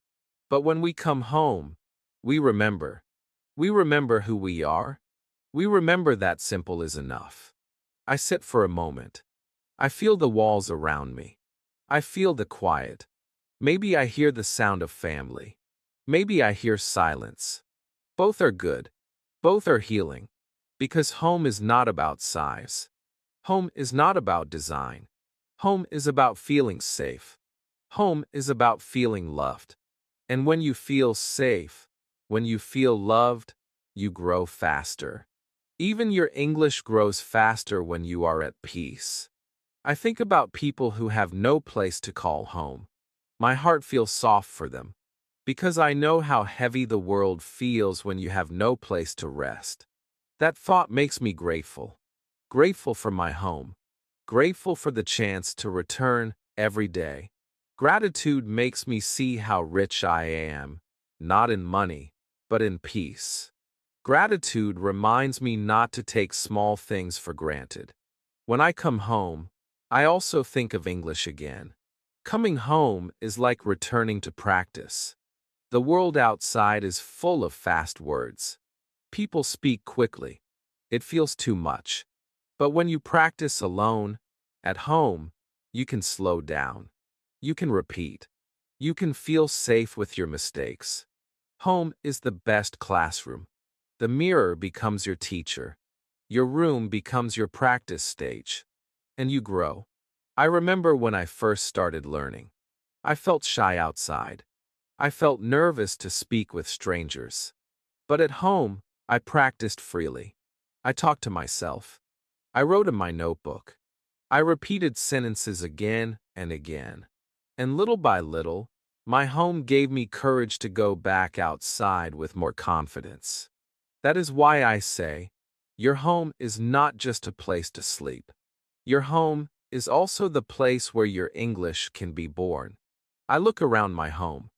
But when we come home, we remember. We remember who we are. We remember that simple is enough. I sit for a moment. I feel the walls around me. I feel the quiet. Maybe I hear the sound of family. Maybe I hear silence. Both are good. Both are healing. Because home is not about size. Home is not about design. Home is about feeling safe. Home is about feeling loved. And when you feel safe, when you feel loved, you grow faster. Even your English grows faster when you are at peace. I think about people who have no place to call home. My heart feels soft for them, because I know how heavy the world feels when you have no place to rest. That thought makes me grateful. Grateful for my home. Grateful for the chance to return every day. Gratitude makes me see how rich I am, not in money, but in peace. Gratitude reminds me not to take small things for granted. When I come home, I also think of English again. Coming home is like returning to practice. The world outside is full of fast words. People speak quickly. It feels too much. But when you practice alone, at home, you can slow down. You can repeat. You can feel safe with your mistakes. Home is the best classroom. The mirror becomes your teacher. Your room becomes your practice stage. And you grow. I remember when I first started learning. I felt shy outside. I felt nervous to speak with strangers. But at home, I practiced freely. I talked to myself. I wrote in my notebook. I repeated sentences again and again. And little by little, my home gave me courage to go back outside with more confidence. That is why I say, your home is not just a place to sleep. Your home is also the place where your English can be born. I look around my home.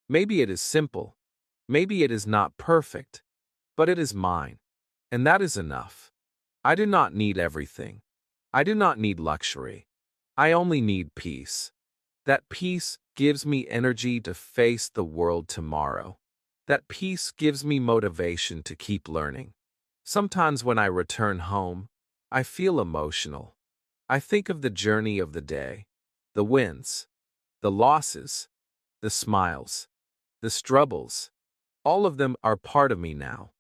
Maybe it is simple. Maybe it is not perfect. But it is mine. And that is enough. I do not need everything. I do not need luxury. I only need peace. That peace gives me energy to face the world tomorrow. That peace gives me motivation to keep learning. Sometimes when I return home, I feel emotional. I think of the journey of the day, the wins, the losses, the smiles, the struggles, all of them are part of me now.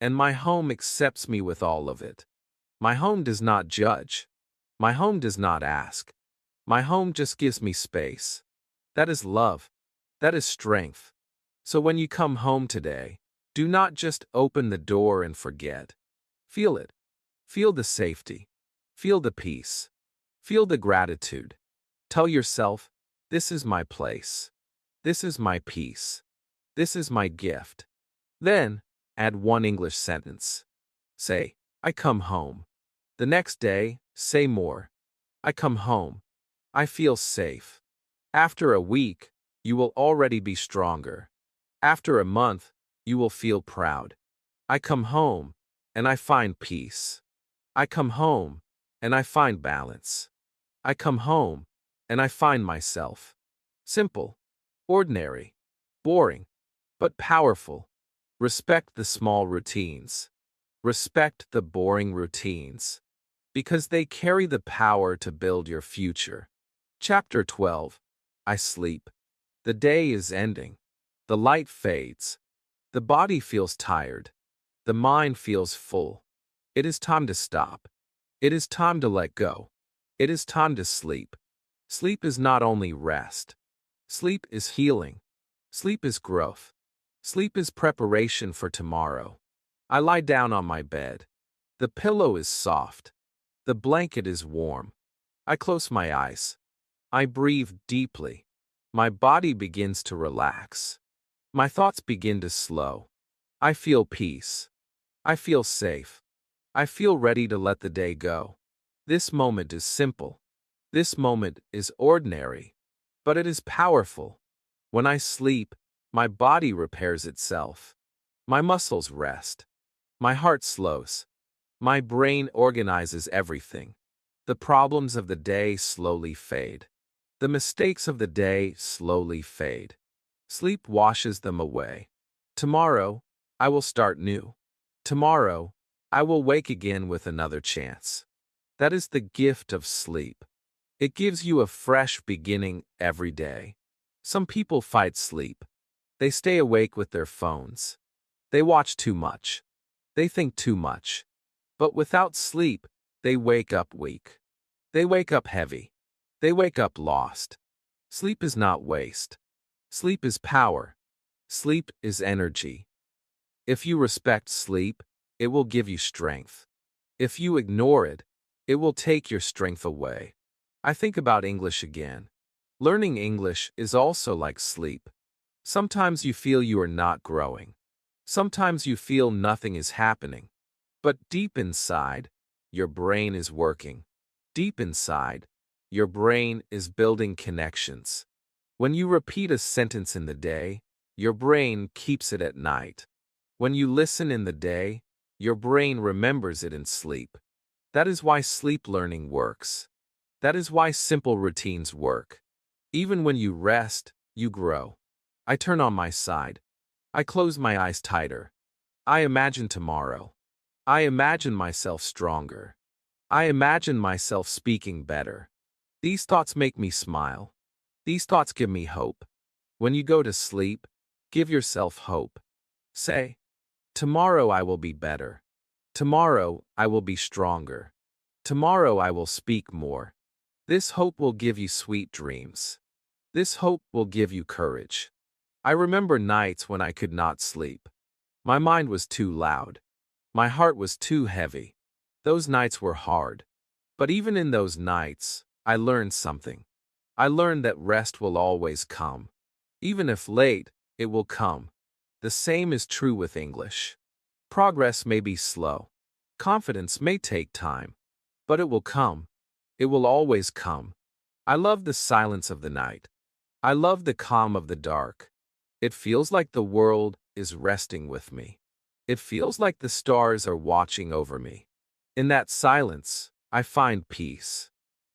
And my home accepts me with all of it. My home does not judge. My home does not ask. My home just gives me space. That is love. That is strength. So when you come home today, do not just open the door and forget. Feel it. Feel the safety. Feel the peace. Feel the gratitude. Tell yourself, this is my place. This is my peace. This is my gift. Then, add one English sentence. Say, I come home. The next day, say more. I come home. I feel safe. After a week, you will already be stronger. After a month, you will feel proud. I come home, and I find peace. I come home, and I find balance. I come home, and I find myself. Simple, ordinary, boring, but powerful. Respect the small routines. Respect the boring routines. Because they carry the power to build your future. Chapter 12. I sleep. The day is ending. The light fades. The body feels tired. The mind feels full. It is time to stop. It is time to let go. It is time to sleep. Sleep is not only rest. Sleep is healing. Sleep is growth. Sleep is preparation for tomorrow. I lie down on my bed. The pillow is soft. The blanket is warm. I close my eyes. I breathe deeply. My body begins to relax. My thoughts begin to slow. I feel peace. I feel safe. I feel ready to let the day go. This moment is simple. This moment is ordinary. But it is powerful. When I sleep, my body repairs itself. My muscles rest. My heart slows. My brain organizes everything. The problems of the day slowly fade. The mistakes of the day slowly fade. Sleep washes them away. Tomorrow, I will start new. Tomorrow, I will wake again with another chance. That is the gift of sleep. It gives you a fresh beginning every day. Some people fight sleep. They stay awake with their phones. They watch too much. They think too much. But without sleep, they wake up weak. They wake up heavy. They wake up lost. Sleep is not waste. Sleep is power. Sleep is energy. If you respect sleep, it will give you strength. If you ignore it, it will take your strength away. I think about English again. Learning English is also like sleep. Sometimes you feel you are not growing. Sometimes you feel nothing is happening. But deep inside, your brain is working. Deep inside, your brain is building connections. When you repeat a sentence in the day, your brain keeps it at night. When you listen in the day, your brain remembers it in sleep. That is why sleep learning works. That is why simple routines work. Even when you rest, you grow. I turn on my side. I close my eyes tighter. I imagine tomorrow. I imagine myself stronger. I imagine myself speaking better. These thoughts make me smile. These thoughts give me hope. When you go to sleep, give yourself hope. Say, tomorrow I will be better. Tomorrow I will be stronger. Tomorrow I will speak more. This hope will give you sweet dreams. This hope will give you courage. I remember nights when I could not sleep. My mind was too loud. My heart was too heavy. Those nights were hard. But even in those nights, I learned something. I learned that rest will always come. Even if late, it will come. The same is true with English. Progress may be slow. Confidence may take time. But it will come. It will always come. I love the silence of the night. I love the calm of the dark. It feels like the world is resting with me. It feels like the stars are watching over me. In that silence, I find peace.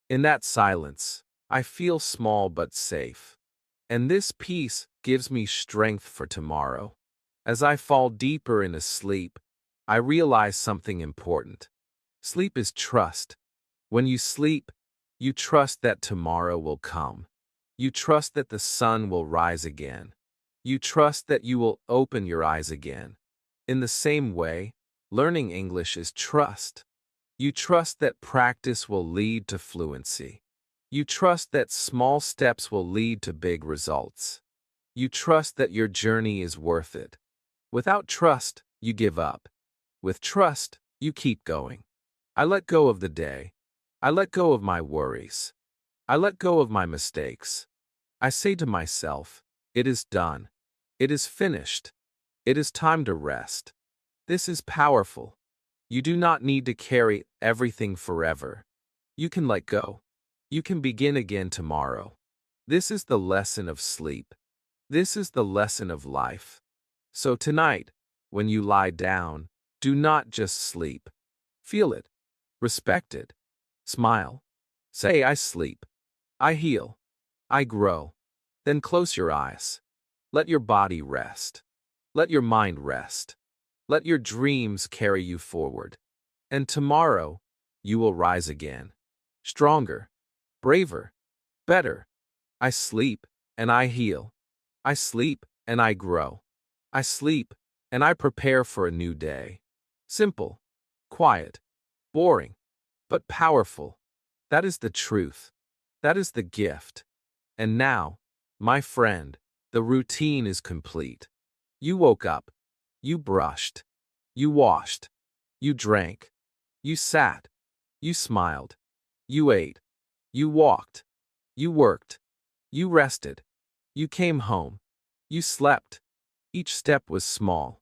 In that silence, I feel small but safe. And this peace gives me strength for tomorrow. As I fall deeper into sleep, I realize something important. Sleep is trust. When you sleep, you trust that tomorrow will come. You trust that the sun will rise again. You trust that you will open your eyes again. In the same way, learning English is trust. You trust that practice will lead to fluency. You trust that small steps will lead to big results. You trust that your journey is worth it. Without trust, you give up. With trust, you keep going. I let go of the day. I let go of my worries. I let go of my mistakes. I say to myself, it is done. It is finished. It is time to rest. This is powerful. You do not need to carry everything forever. You can let go. You can begin again tomorrow. This is the lesson of sleep. This is the lesson of life. So tonight, when you lie down, do not just sleep. Feel it. Respect it. Smile. Say, I sleep. I heal. I grow. Then close your eyes. Let your body rest. Let your mind rest. Let your dreams carry you forward. And tomorrow, you will rise again. Stronger. Braver. Better. I sleep, and I heal. I sleep, and I grow. I sleep, and I prepare for a new day. Simple. Quiet. Boring. But powerful. That is the truth. That is the gift. And now, my friend, the routine is complete. You woke up. You brushed. You washed. You drank. You sat. You smiled. You ate. You walked. You worked. You rested. You came home. You slept. Each step was small.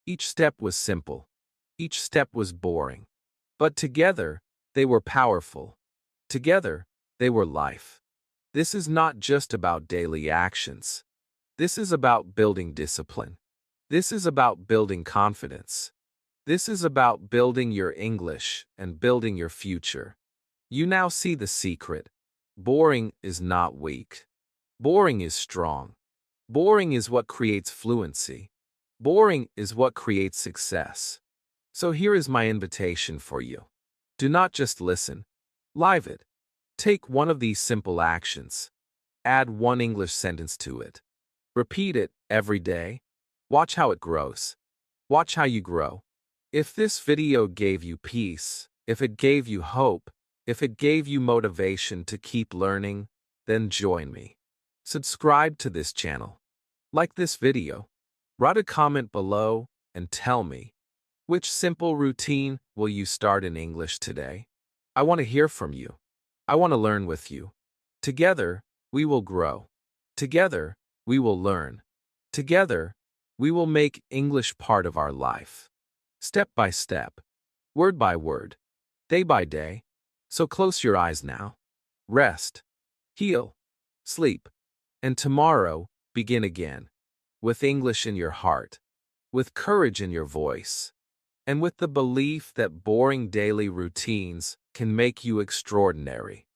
Each step was simple. Each step was boring. But together, they were powerful. Together, they were life. This is not just about daily actions. This is about building discipline. This is about building confidence. This is about building your English and building your future. You now see the secret. Boring is not weak. Boring is strong. Boring is what creates fluency. Boring is what creates success. So here is my invitation for you. Do not just listen. Live it. Take one of these simple actions. Add one English sentence to it. Repeat it every day. Watch how it grows. Watch how you grow. If this video gave you peace, if it gave you hope, if it gave you motivation to keep learning, then join me. Subscribe to this channel. Like this video. Write a comment below and tell me, which simple routine will you start in English today? I want to hear from you. I want to learn with you. Together, we will grow. Together, we will learn. Together, we will make English part of our life. Step by step, word by word, day by day. So close your eyes now. Rest, heal, sleep, and tomorrow begin again. With English in your heart, with courage in your voice, and with the belief that boring daily routines can make you extraordinary.